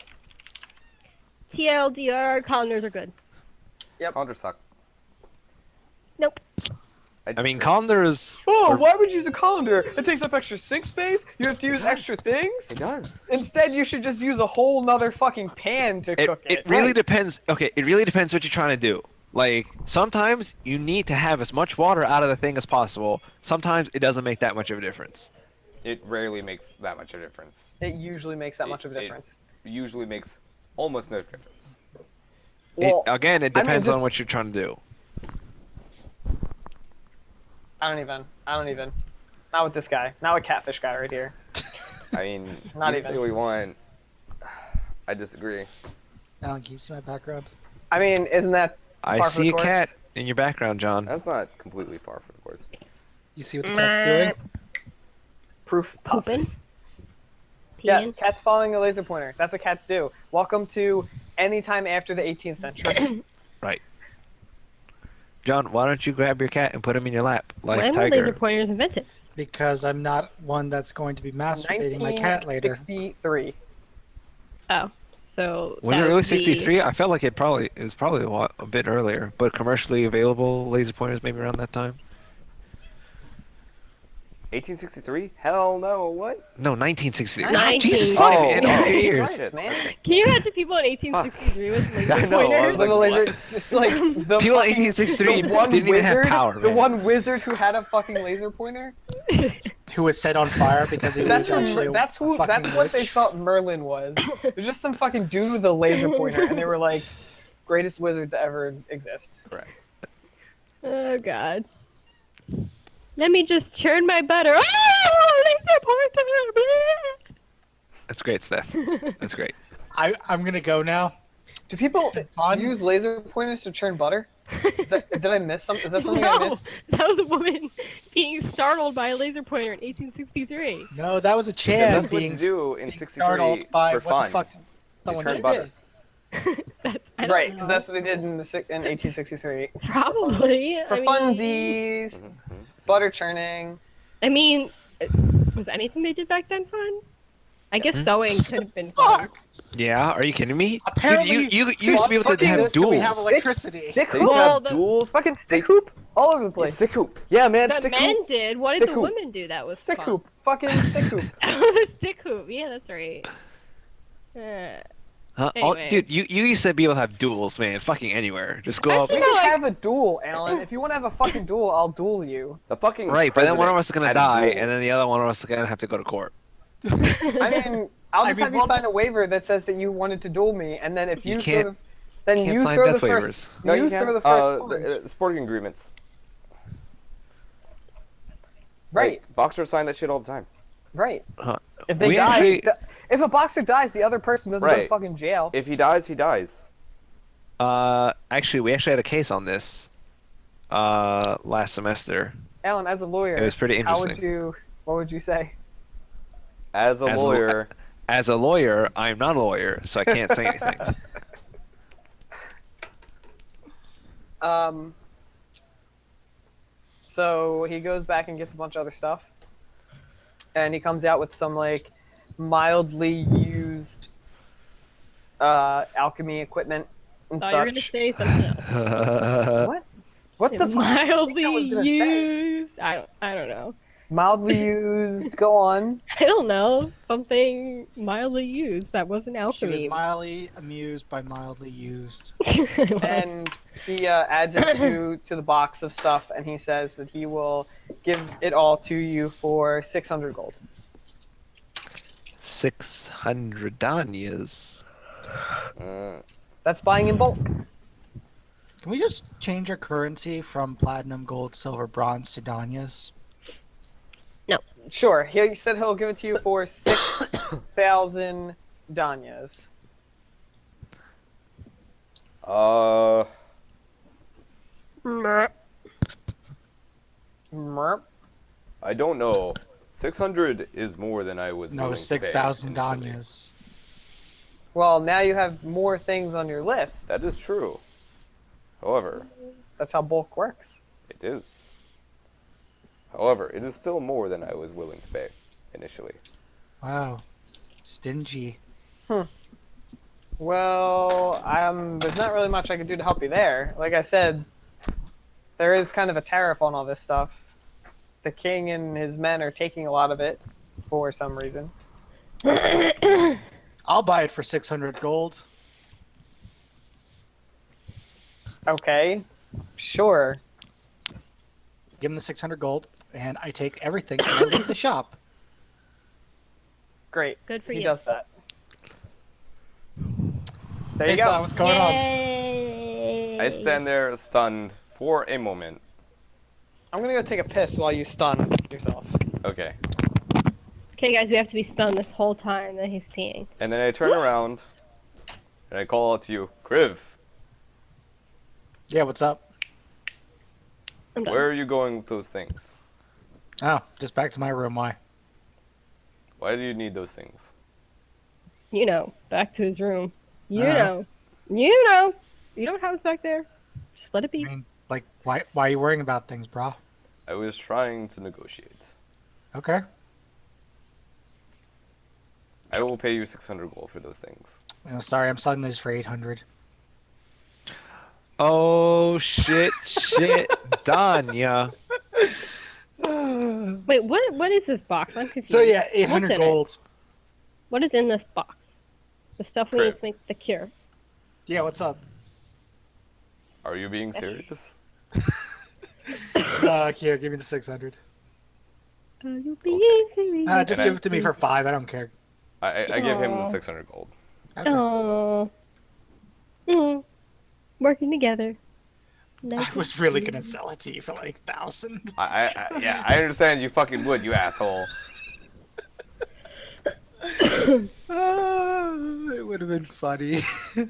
TLDR, colanders are good. Colanders suck. Nope. I mean, disagree. colanders. Oh, are- why would you use a colander? It takes up extra sink space. You have to use extra things. It does. Instead, you should just use a whole nother fucking pan to cook it. It really Right. depends. Okay, it really depends what you're trying to do. Like, sometimes you need to have as much water out of the thing as possible. Sometimes it doesn't make that much of a difference. It rarely makes that much of a difference. It usually makes that much of a It- difference. It usually makes almost no difference. Well, Again, it I mean, depends just- on what you're trying to do. I don't even. Not with this guy. Not with catfish guy right here. I mean, Not you even. say what you want. I disagree. Alan, can you see my background? I mean, isn't that I par for the see a course? cat in your background, John. That's not completely far for the course. You see what the cat's doing? proof positive? Pooping. Yeah, Peeing. cats following a laser pointer. That's what cats do. Welcome to any time after the 18th century. Right. John, why don't you grab your cat and put him in your lap like When were Tiger? laser pointers invented? Because I'm not one that's going to be masturbating my cat later. 1963. Oh, so Was that it really would be- 63? I felt like it was probably a bit earlier, but commercially available laser pointers maybe around that time. 1863? Hell no. What? No, 1963. Ah, 1963. Jesus fucking Oh, in all oh, your ears. Christ, man. Can you imagine people in 1863 with laser I know, I pointers? was Like a like, laser, just like the People in fucking- 1863 the one didn't even have wizard, power, the man. one wizard who had a fucking laser pointer. Who was set on fire because he That's was who, actually a that's who. fucking That's what they witch. thought Merlin was. It was just some fucking dude with a laser pointer, and they were like, greatest wizard to ever exist. Correct. Oh god. Let me just churn my butter. Oh, laser pointer! Blah! That's great, Steph. That's great. I'm gonna go now. Do people Fun. use laser pointers to churn butter? Did I miss something? Is that something I No, missed? that was a woman being startled by a laser pointer in 1863. No, that was a Because Chan that's what being you do in being 63 startled by for what fun. the fuck someone turn just butter. did. I don't Right, know. because that's what they did in 1863. Probably. For I mean, funsies, butter churning. I mean, was anything they did back then fun? I guess sewing could have been fun. Fuck! Yeah, are you kidding me? Apparently, Dude, you used to be able to have exists till we duels. have electricity. Stick They hoop. used to Well, have the- duels. Fucking stick hoop all over the place. Stick hoop. Yeah, man, The stick men hoop. did. What did Stick the hoop. women do that was Stick fun? hoop. Fucking stick hoop. The stick hoop. Yeah, that's right. Huh? Anyway. Dude, you used to be able to have duels, man. Fucking anywhere. Just go I up. see. We No, can I- have a duel, Alan. If you want to have a fucking duel, I'll duel you. The fucking Right, but then one of us is gonna president had a die, duel. and then the other one of us is gonna have to go to court. I mean, I'll I just mean, have you we'll sign just- a waiver that says that you wanted to duel me, and then if You you, can't- throw the, then can't you sign throw the death first. waivers. No, you you throw can't. the first punch. The sporting agreements. Right, Like, boxers sign that shit all the time. right. Huh. If they We die, actually- if a boxer dies, the other person doesn't go to Right. fucking jail. If he dies, he dies. Actually, we actually had a case on this last semester. Alan, as a lawyer, It was pretty how would interesting. you? What would you say? As a As a- lawyer, As a lawyer, I'm not a lawyer, so I can't say anything. So he goes back and gets a bunch of other stuff, and he comes out with some like mildly used alchemy equipment and thought you were gonna such. say something else. What? What the fuck? Mildly I was gonna say? used. I don't know. Mildly used. Go on. I don't know. Something mildly used that wasn't She was alchemy. mildly amused by mildly used. And he adds it to the box of stuff, and he says that he will give it all to you for 600 gold. 600 danyas. That's buying in bulk. Can we just change our currency from platinum, gold, silver, bronze to danyas? Sure. He said he'll give it to you for 6,000 danyas. Merp. I don't know. 600 is more than I was No, willing to pay 6,000 initially. danyas. Well, now you have more things on your list. That is true. However, That's how bulk works. it is. However, it is still more than I was willing to pay initially. Wow. Stingy. Well, there's not really much I can do to help you there. Like I said, there is kind of a tariff on all this stuff. The king and his men are taking a lot of it for some reason. I'll buy it for 600 gold. Okay, sure. Give him the 600 gold, and I take everything and I leave the shop. Great. Good for he you. does that. There Hey, you go. son, what's going on? Yay. I stand there stunned for a moment. I'm gonna go take a piss while you stun yourself. Okay. Okay, guys, we have to be stunned this whole time that he's peeing. And then I turn around and I call out to you, Kriv, Yeah, what's up? I'm done. where are you going with those things? Oh, just back to my room. Why? Why do you need those things? You know, back to his room. You Uh-huh. know. You know. You know what happens back there? Just let it be. I mean, like, why are you worrying about things, brah? I was trying to negotiate. Okay. I will pay you 600 gold for those things. Sorry, I'm selling these for 800. Oh shit, Danya. Wait, what is this box? I'm confused. So yeah, What's 800 in it? gold. What is in this box? The stuff we Crib. need to make the cure. Yeah, what's up? Are you being serious? Here, give me the 600. Are you being serious? Just And give I- it to me for 5. I don't care. I give him the Aw. 600 gold. Okay. Oh. Mm. Working together. I was really gonna sell it to you for like 1,000. Yeah, I understand you fucking would, you asshole. It would have been funny. Yeah,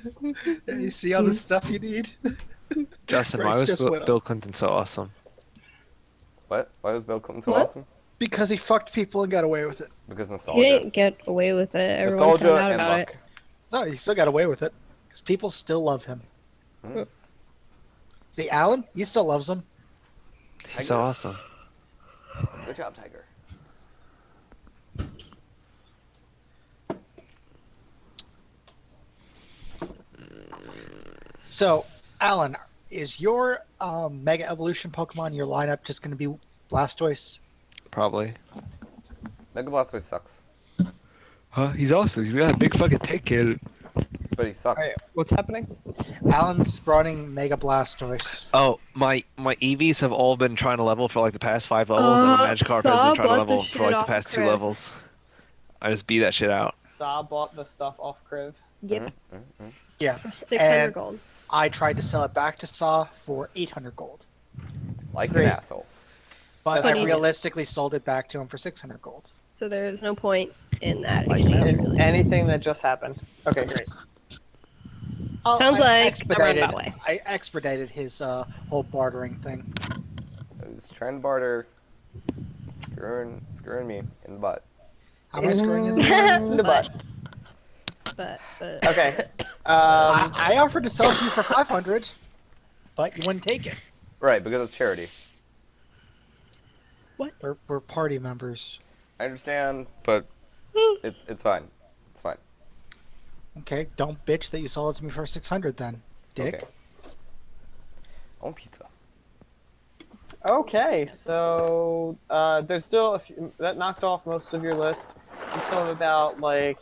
you see all the stuff you need? Justin, why Price was just went up. Bill Clinton so awesome? What? Why was Bill Clinton so What? awesome? Because he fucked people and got away with it. Because You nostalgia. didn't get away with it. Everyone Nostalgia found out and about luck. it. No, he still got away with it. Because people still love him. Hmm. See, Alan, he still loves him. He's so awesome. Good job, Tiger. So, Alan, is your Mega Evolution Pokemon, your lineup, just going to be Blastoise? Probably. Mega Blastoise sucks. Huh? He's awesome. He's got a big fucking tank cannon. but he sucks. Alright, what's happening? Alan's running Mega Blastoise. Oh, my EVs have all been trying to level for like the past 5 levels, and my Magikarp has been Saw trying to bought the level for shit like the off past 2 Crib. levels. I just beat that shit out. Saw bought the stuff off Kriv. Yep. Yeah. For 600 And- gold. I tried to sell it back to Saw for 800 gold. Like Great. an asshole. But But I he- realistically sold it back to him for 600 gold. So there's no point in that Like exchange. that. really. Anything that just happened. Okay, great. Sounds like a roundabout way. I expedited his whole bartering thing. I was trying to barter. Screwing me in the butt. How am I screwing you? In the butt. But Okay. I offered to sell it to you for 500, but you wouldn't take it. Right, because it's charity. We're party members. I understand, but it's fine. It's fine. Okay, don't bitch that you sold it to me for 600 then, dick. Okay. I want pizza. Okay, so there's still a few that knocked off most of your list. You still have about like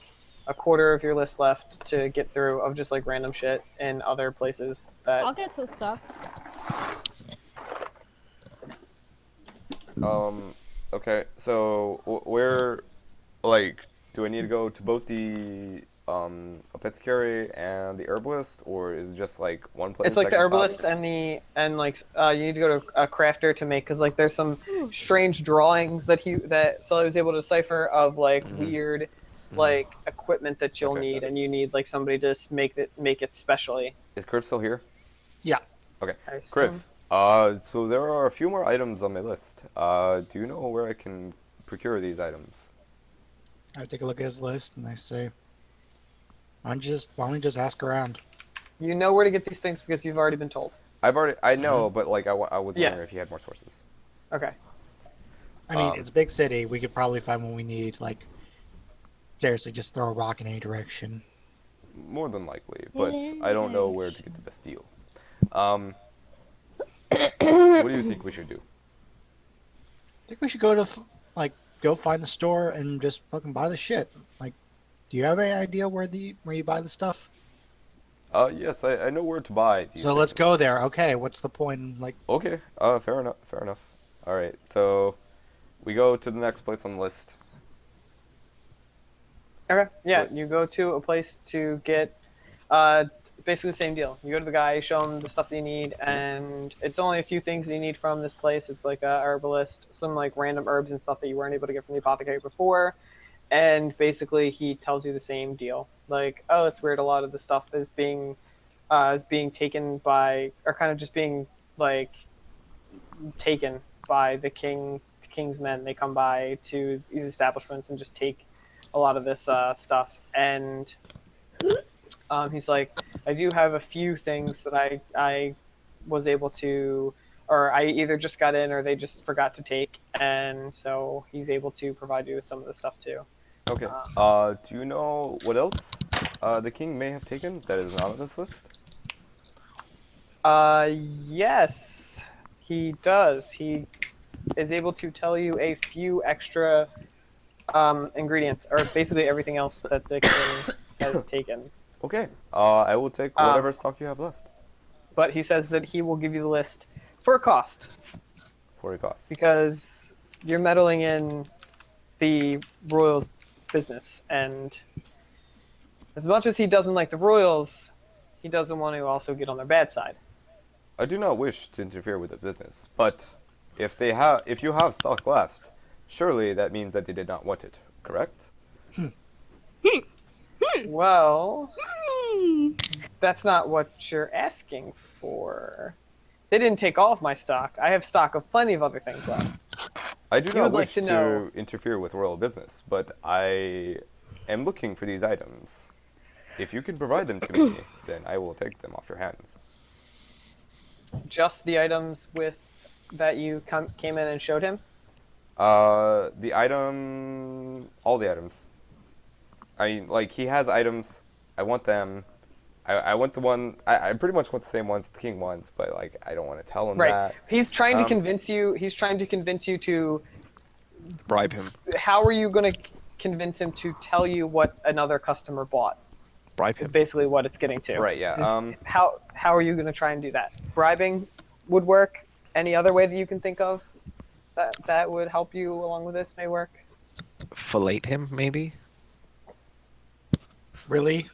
a quarter of your list left to get through of just like random shit in other places that I'll get some stuff. Okay, so where, like, do I need to go to both the apothecary and the herbalist, or is it just like one place? it's like I the can herbalist stop? and like you need to go to a crafter to make because like there's some strange drawings that Sully was able to decipher of like weird like equipment that you'll Okay. need and you need like somebody to make it specially. Is Criv still here? Yeah. I Criv. assume. So there are a few more items on my list. Do you know where I can procure these items? I take a look at his list and I say, why don't you just ask around? You know where to get these things because you've already been told. I know, but like I was Yeah. wondering if you had more sources. Okay. I mean, Um, it's a big city. We could probably find what we need. Like, seriously, just throw a rock in any direction. More than likely, but I don't know where to get the best deal. What do you think we should do? I think we should go to, go find the store and just fucking buy the shit. Like, do you have any idea where you buy the stuff? Yes, I know where to buy these So let's things. go there. Okay, what's the point? Like, Okay, fair enough. Alright, so we go to the next place on the list. Okay. Yeah, What- you go to a place to get basically the same deal. You go to the guy, you show him the stuff that you need, and it's only a few things that you need from this place. It's like a herbalist, some like random herbs and stuff that you weren't able to get from the apothecary before, and basically he tells you the same deal. Like, oh, it's weird. A lot of the stuff is being taken by, or kind of just being like taken by the king's men. They come by to these establishments and just take a lot of this stuff. And he's like, I do have a few things that I was able to, or I either just got in or they just forgot to take, and so he's able to provide you with some of the stuff too. Okay. Do you know what else the king may have taken that is not on this list? Yes, he does. He is able to tell you a few extra ingredients, or basically everything else that the king has taken. Okay. I will take whatever stock you have left But he says that he will give you the list for a cost, for a cost. because you're meddling in the Royals' business, and as much as he doesn't like the Royals, he doesn't want to also get on their bad side. I do not wish to interfere with the business, but if you have stock left, surely that means that they did not want it, correct? Well, that's not what you're asking for. They didn't take all of my stock. I have stock of plenty of other things left. I do You not would like wish to know- interfere with royal business, but I am looking for these items. If you can provide them to me, then I will take them off your hands. Just the items that you came in and showed him. All the items. I mean, like, he has items. I want them. I want the one. I pretty much want the same ones the king wants, but like, I don't want to tell him Right. that. He's trying to Um, convince you. He's trying to convince you to. Bribe him. How are you going to convince him to tell you what another customer bought? Bribe him. basically what it's getting to. Right, yeah, Is how are you going to try and do that? Bribing would work. Any other way that you can think of that would help you along with this may work? Fillet him, maybe? Really?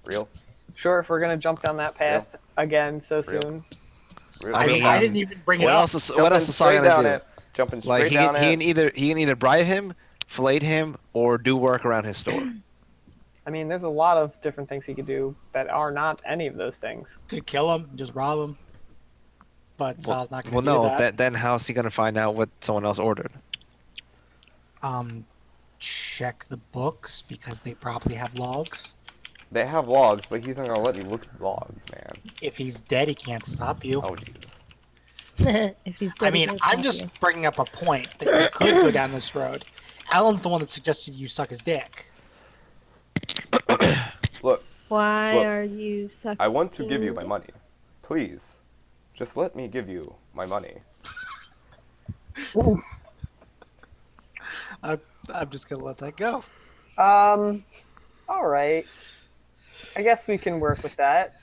Real? Sure, if we're going to jump down that path again so Real. soon. Real? I mean, I didn't even bring it What up. else is Jumping what else is Saw straight down gonna it. Jumping do? Like straight down he it. can either bribe him, fillet him, or do work around his store. I mean, there's a lot of different things he could do that are not any of those things. Could kill him, just rob him. But Sal's not going to Well, do no. that. Then how's he gonna find out what someone else ordered? Check the books because they probably have logs. They have logs, but he's not gonna let me look at logs, man. If he's dead, he can't stop you. Oh, Jesus. If he's I dead, he mean, can't I'm stop just you. bringing up a point that you could go down this road. Alan's the one that suggested you suck his dick. Look, Why Look, are you sucking? I want to give you my money. Please, just let me give you my money. I'm just going to let that go. All right. I guess we can work with that.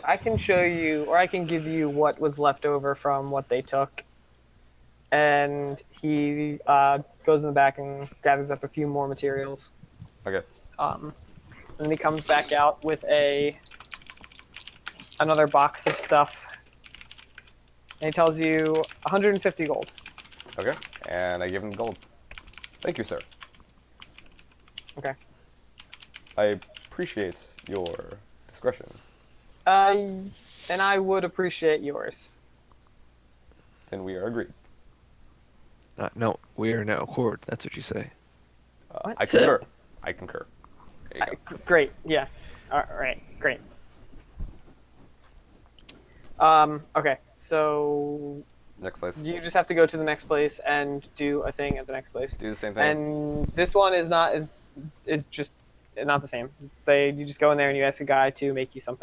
I can show you, or I can give you what was left over from what they took. And he goes in the back and gathers up a few more materials. Okay. And then he comes back out with another box of stuff. And he tells you 150 gold. Okay. And I give him gold. Thank you, sir. Okay. I appreciate your discretion. And I would appreciate yours. Then we are agreed. No, we are now accord. That's what you say. What? I concur. I concur. There you go. Great. Yeah. All right. Great. Okay. So Next place. you just have to go to the next place and do a thing at the next place. Do the same thing. And this one is just not the same. You just go in there and you ask a guy to make you some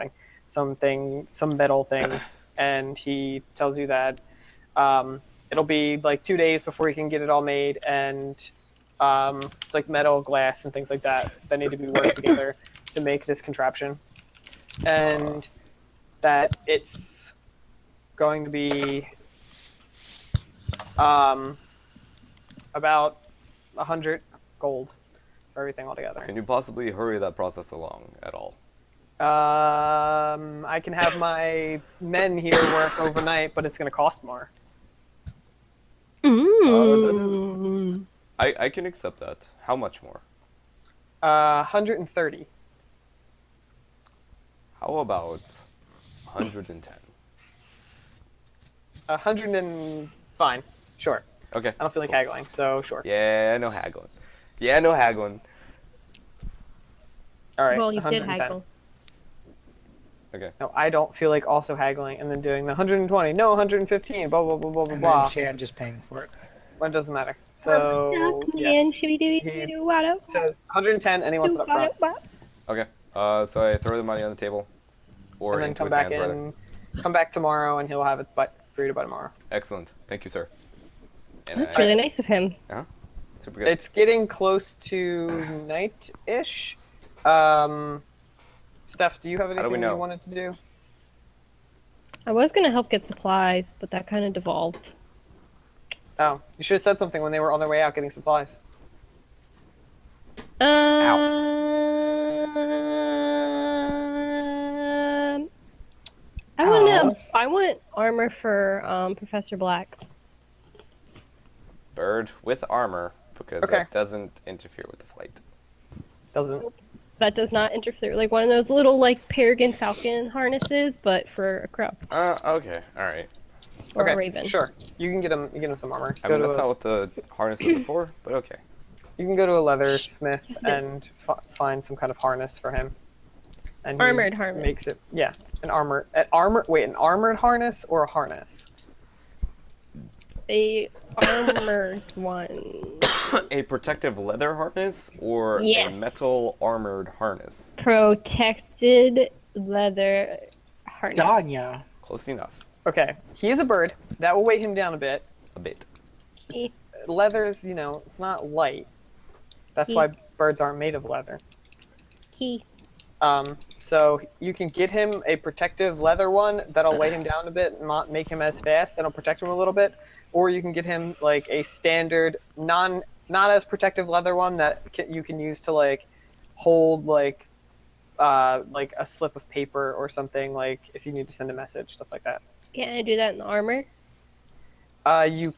metal things, and he tells you that it'll be like 2 days before you can get it all made, and it's like metal, glass, and things like that need to be worked together to make this contraption, and that it's going to be about 100 gold for everything altogether. Can you possibly hurry that process along at all? I can have my men here work overnight, but it's going to cost more. Mm. I can accept that. How much more? 130. How about 110? 100 and fine. Sure. Okay. I don't feel like haggling, so sure. Yeah, no haggling. Yeah, no haggling. All right. Well, you did 110. haggle. Okay. No, I don't feel like also haggling and then doing the 120. No, 115. Blah blah blah blah blah And blah. then Chan just paying for it. It doesn't matter. So yes. He says 110, and he wants it up front. Okay. So I throw the money on the table, or And then into come his back hands, rather. in. Come back tomorrow, and he'll have it for you to buy tomorrow. Excellent. Thank you, sir. And That's really nice of him. super good. It's getting close to night-ish. Steph, do you have do we anything know? you wanted to do? I was gonna help get supplies, but that kind of devolved. Oh, you should have said something when they were on their way out getting supplies. I want armor for Professor Black. Bird with armor, because Okay. that doesn't interfere with the flight. Doesn't. That does not interfere. Like one of those little like peregrine falcon harnesses, but for a crow Okay. All right. or Okay. a raven. Sure. You can get him. You get him some armor. I mean, that's not what the harnesses are for, but okay. You can go to a leathersmith Yes, it is. and find some kind of harness for him. And he Armored harness. Makes it. Yeah. An armored harness or a harness? A armored one. A protective leather harness or Yes. a metal armored harness? Protected leather harness. Danya. Close enough. Okay. He is a bird. That will weight him down a bit. A bit. Key. Leather's, it's not light. That's Yeah. why birds aren't made of leather. Key. So you can get him a protective leather one that'll weigh him down a bit and not make him as fast. That'll protect him a little bit. Or you can get him like a standard, not as protective leather one that you can use to like hold like a slip of paper or something, like if you need to send a message, stuff like that. Can I do that in the armor? You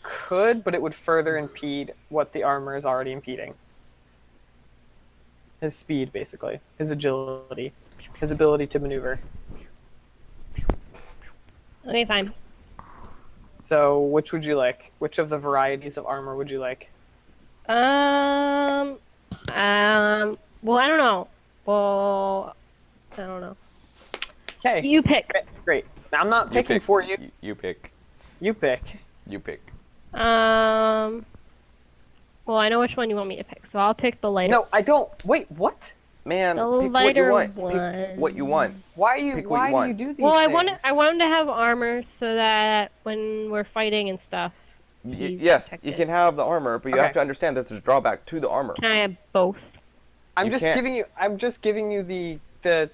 could, but it would further impede what the armor is already impeding. His speed, basically. His agility. His ability to maneuver. Okay, fine. So, which would you like? Which of the varieties of armor would you like? Well, I don't know. Well, I don't know. Okay. You pick. Great. Now, I'm not picking for you. You pick. You pick. You pick. Well, I know which one you want me to pick, so I'll pick the lighter. No, I don't. Wait, what? Man, The pick lighter what you want. one. Pick what you want. Why are you? Pick what Why you do want. you do these Well, things? I wanted to have armor so that when we're fighting and stuff. He's Yes, you protected. can have the armor, but you Okay. have to understand that there's a drawback to the armor. Can I have both? I'm You just can't- giving you. I'm just giving you the. I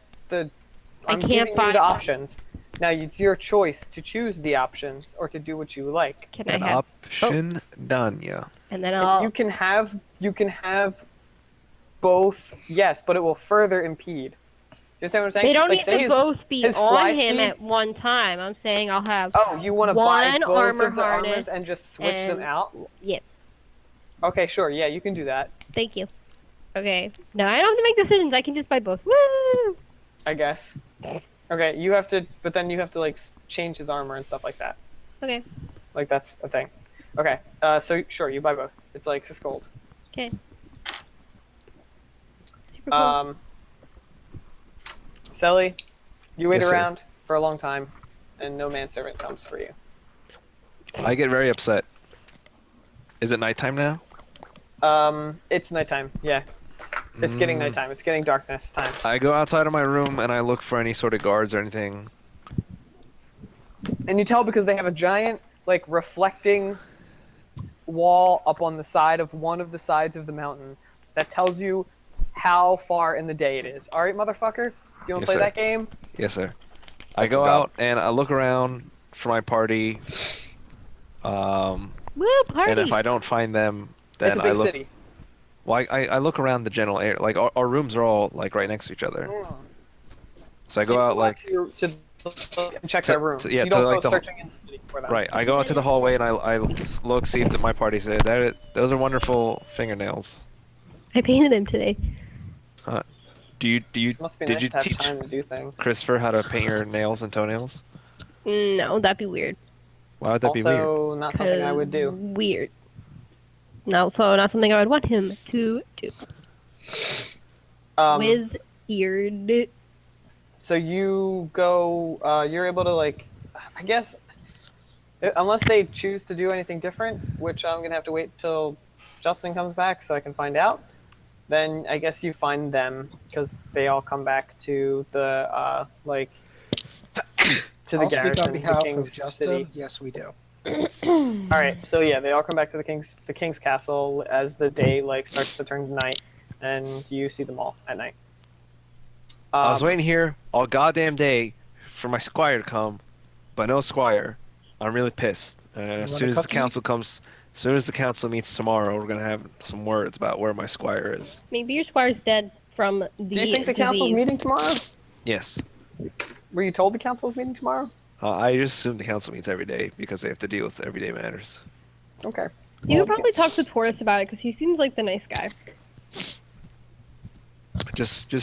I'm can't giving buy you the them. options. Now it's your choice to choose the options or to do what you like. Can I An have? option done, yeah. And then I'll. You can have both. Yes, but it will further impede. Do you understand what I'm saying? They don't Like, need say to his- both be his on fly him speed- at one time. I'm saying I'll have. Oh, you want to buy one both armor of the armors harness and just switch them and- out? Yes. Okay, sure. Yeah, you can do that. Thank you. Okay. No, I don't have to make decisions. I can just buy both. Woo! I guess. Okay, you have to, but then you have to like change his armor and stuff like that. Okay. Like that's a thing. Okay, so sure, you buy both. It's like 6 gold. Okay. Super cool. Selly, you wait Yes, sir. around for a long time, and no manservant comes for you. I get very upset. Is it nighttime now? It's nighttime. Yeah, it's getting nighttime. It's getting darkness time. I go outside of my room and I look for any sort of guards or anything. And you tell because they have a giant, like, reflecting wall up on the side of one of the sides of the mountain that tells you how far in the day it is. All right, motherfucker? You want to Yes, play sir. that game? Yes, sir. I That's go the job. out and I look around for my party. Woo, party! And if I don't find them, then It's a I big look. city. Well, I look around the general area. Like our rooms are all like right next to each other. So I So go you out like to and check to- their rooms. to- yeah, you to, don't like, go the whole- searching in the city for them. right. I go out to the hallway and I look, see if my party's there. Those are wonderful fingernails. I painted them today. Do you It must be did nice you to have teach time to do things. Christopher how to paint your nails and toenails? No, that'd be weird. Why would that be weird? Also, not something I would 'Cause do. Weird. No, so not something I would want him to do. Whiz-eared. So you go, you're able to, like, I guess, unless they choose to do anything different, which I'm going to have to wait till Justin comes back so I can find out, then I guess you find them because they all come back to the, like, to the I'll speak garrison, on the behalf of king's Justin. city. Yes, we do. All right, so yeah, they all come back to the king's castle as the day like starts to turn to night, and you see them all at night. I was waiting here all goddamn day for my squire to come, but no squire. I'm really pissed. As want soon a as the cookie? council comes, as soon as the council meets tomorrow, we're gonna have some words about where my squire is. Maybe your squire's dead from the Do you think the council's disease. meeting tomorrow? Yes. Were you told the council's meeting tomorrow? I just assume the council meets every day because they have to deal with everyday matters. Okay. You Well, could probably talk to Taurus about it because he seems like the nice guy. Just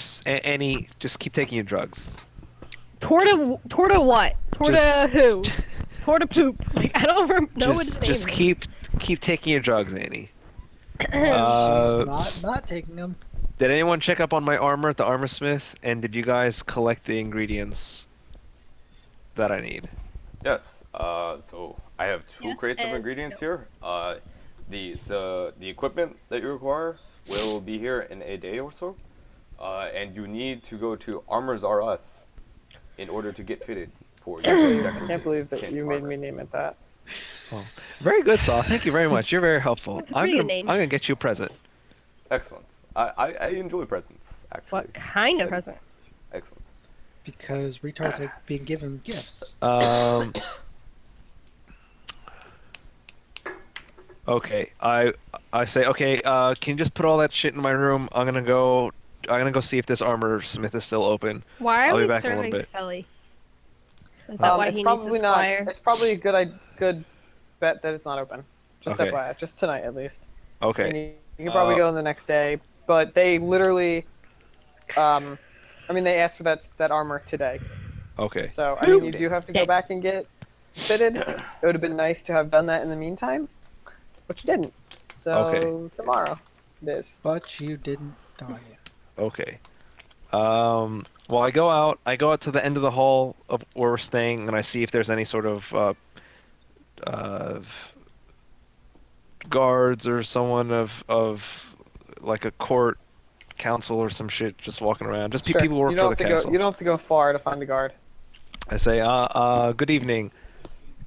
keep taking your drugs. Torta what? Torta Just- who? Torta poop. Like I don't know what his name Just is. keep taking your drugs, Annie. She's not taking them. Did anyone check up on my armor at the armor smith? And did you guys collect the ingredients that I need? Yes. So I have 2 Yes, crates of and ingredients no. here. The equipment that you require will be here in a day or so. And you need to go to Armors R Us in order to get fitted for your I can't believe that you made me name it that. Very good, Saul. Thank you very much. You're very helpful. That's a pretty good name. I'm gonna get you a present. Excellent. I enjoy presents. actually. What kind of That is present? Excellent. Because retards like being given gifts. Okay, I say okay. Can you just put all that shit in my room? I'm gonna go see if this armor smith is still open. Why are I'll be we back in a little serving bit. Sully? Is that why It's he needs a probably not. squire? It's probably a good bet that it's not open. Just Okay. FYI, just tonight at least. And Okay. you can probably go in the next day, but they literally, I mean, they asked for that armor today. Okay. So I mean, you do have to go back and get fitted. It would have been nice to have done that in the meantime, but you didn't. So tomorrow, it is. But you didn't die. Okay. Well, I go out to the end of the hall of where we're staying, and I see if there's any sort of guards or someone of like a court council or some shit just walking around. Just Sure. people who work You don't for have the to castle. go. You don't have to go far to find a guard. I say, good evening.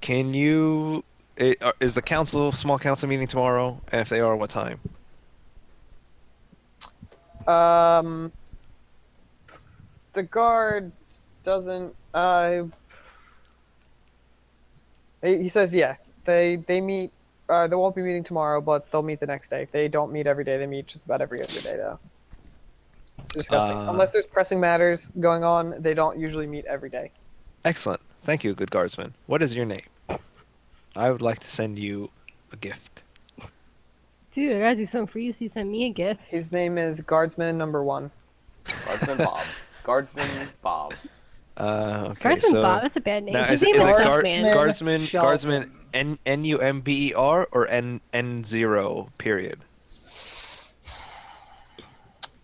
Can you? Is the small council meeting tomorrow? And if they are, what time? The guard doesn't. He says, yeah. They meet. They won't be meeting tomorrow, but they'll meet the next day. They don't meet every day. They meet just about every other day, though. To discuss things. Unless there's pressing matters going on, they don't usually meet every day. Excellent. Thank you, good guardsman. What is your name? I would like to send you a gift. Dude, I gotta do something for you, so you send me a gift. His name is Guardsman Number 1. Guardsman Bob. Guardsman Bob. Okay, Guardsman so Bob, that's a bad name. now His is name it is guardsman Duckman. guardsman Sheldon. Number or N0 period?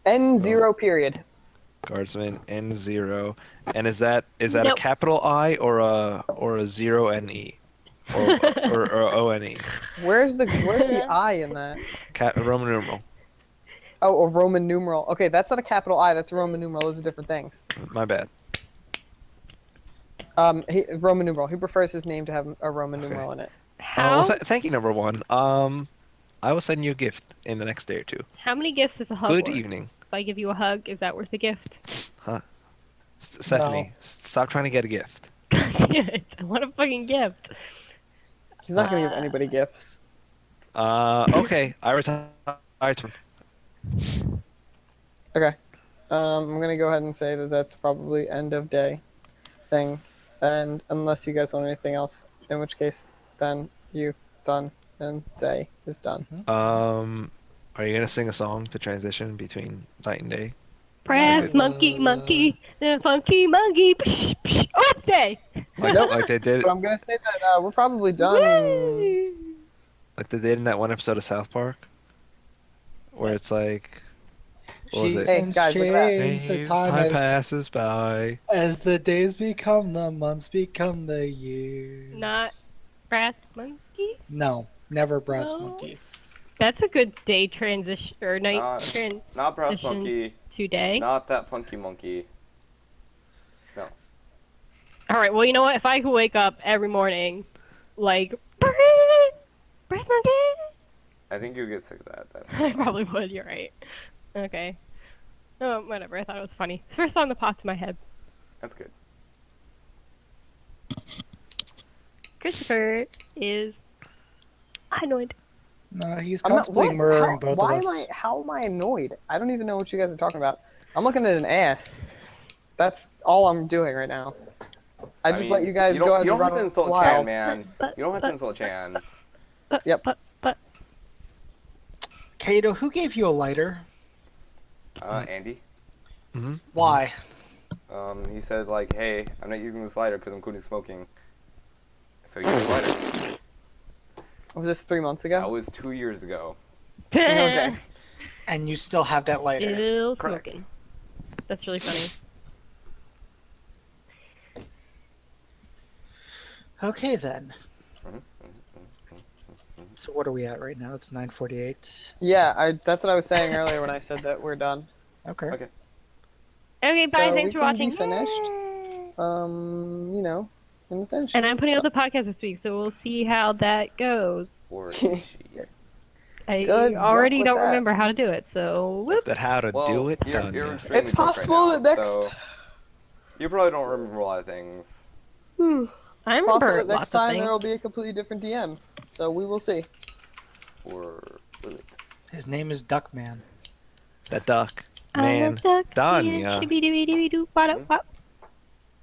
N0 period. Guardsman N0, and is that a Nope. capital I or a 0 NE or ONE? Where's the I in that? Roman numeral. Oh, a Roman numeral. Okay, that's not a capital I. That's a Roman numeral. Those are different things. My bad. Roman numeral. He prefers his name to have a Roman Okay. numeral in it. How? Thank you, number one. I will send you a gift in the next day or two. How many gifts is a hug Good worth? evening. If I give you a hug, is that worth a gift? Stephanie, stop trying to get a gift. God damn it! I want a fucking gift. He's not gonna give anybody gifts. Okay, I retire. Okay. I'm gonna go ahead and say that that's probably end of day thing, and unless you guys want anything else, in which case, then you done and day is done. Are you gonna sing a song to transition between night and day? Brass monkey, monkey, the funky monkey. Psh, psh. Oh, it's day. Like they did, But I'm gonna say that we're probably done. Woo! like they did in that one episode of South Park, where it's like, what was it? Hey, guys, look at that. Change the Days, time time passes by. as the days become the months become the years. Not brass monkey. No, never brass No. monkey. That's a good day transition or night Not Brass Listen. Monkey. today. Not that funky monkey. All right. Well, you know what? If I could wake up every morning, like brass monkey, I think you get sick of that. I probably would. You're right. Okay. Oh, whatever. I thought it was funny. It's the first song that popped in my head. That's good. Christopher is annoyed. No, he's I'm not. constantly What? murdering both Why of am us. How am I annoyed? I don't even know what you guys are talking about. I'm looking at an ass. That's all I'm doing right now. I just let you guys go ahead You and don't have run to insult Chan, wild. man. You don't have to insult Chan. Yep. But Kato, who gave you a lighter? Andy. Why? He said like, hey, I'm not using this lighter because I'm quitting smoking. So he used the lighter. Was this 3 months ago? That was 2 years ago. Okay. And you still have that lighter. still Correct. smoking. That's really funny. Okay then. Mhm, So what are we at right now? It's 9:48. Yeah, that's what I was saying earlier when I said that we're done. Okay. Okay. Okay, bye. So Thanks we for can be watching. finished. Yay. You know, in the finish. And I'm putting out the podcast this week, so we'll see how that goes. Or is she? I Good luck already with don't that. remember how to do it, so whoop. That how to Well, do it you're, done. you're yeah. extremely It's drunk possible right that now, next. so you probably don't remember a lot of things. I Possible remember that next lots of time things. there will be a completely different DM. So we will see. Or will it? His name is Duckman. That duck. I Man. love duck Done, man, yeah. shibby-dibby-dibby-doo-ba-da-wop.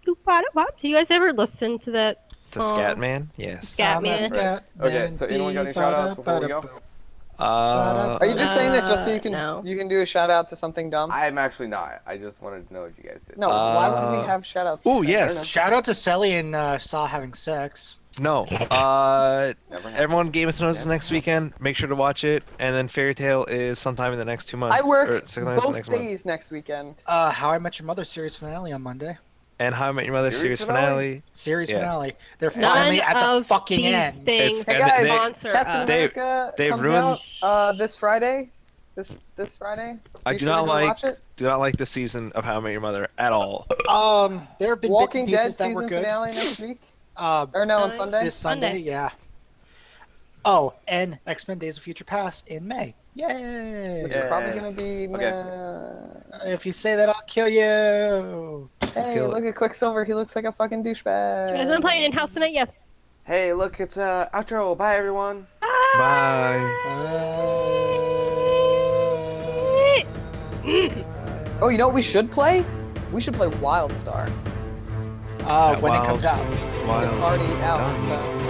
Doo-ba-da-wop. Do you guys ever listen to that The song? Scat Man? Yes. Scat Man. Okay, so anyone got any shout-outs before we go? Are you just saying that just so you can No. you can do a shout out to something dumb? I'm actually not. I just wanted to know if you guys did. No, why would we have shout outs? Oh, Fair yes. enough. Shout out to Sally and Saw having sex. No. Never happened. Everyone, Game of Thrones is Never next weekend. Make sure to watch it. And then Fairy Tale is sometime in the next 2 months. I work or sometime in the both next month. days next weekend. How I Met Your Mother series finale on Monday. And How I Met Your Mother Series series finale. Series Yeah. finale. They're None finally at the of fucking these end. things It's- Hey and guys, they- sponsor Captain us. America they've comes ruined- out this Friday. This Friday. I Be do sure to not go like watch it. do not like the season of How I Met Your Mother at all. There have been Walking bits and Dead pieces that were season good. finale next week. Or Or no, on This Sunday. this Sunday, Sunday. yeah. Oh, and X-Men: Days of Future Past in May. Yay! Which is probably Yeah. gonna be. Okay. If you say that, I'll kill you. Hey, Kill it. look at Quicksilver. He looks like a fucking douchebag. You guys want to play it in house tonight? Yes. Hey, look, it's outro. Bye, everyone. Bye. Oh, you know what we should play? We should play WildStar. When it Wild. comes out. It's Wild. already out. Done. so-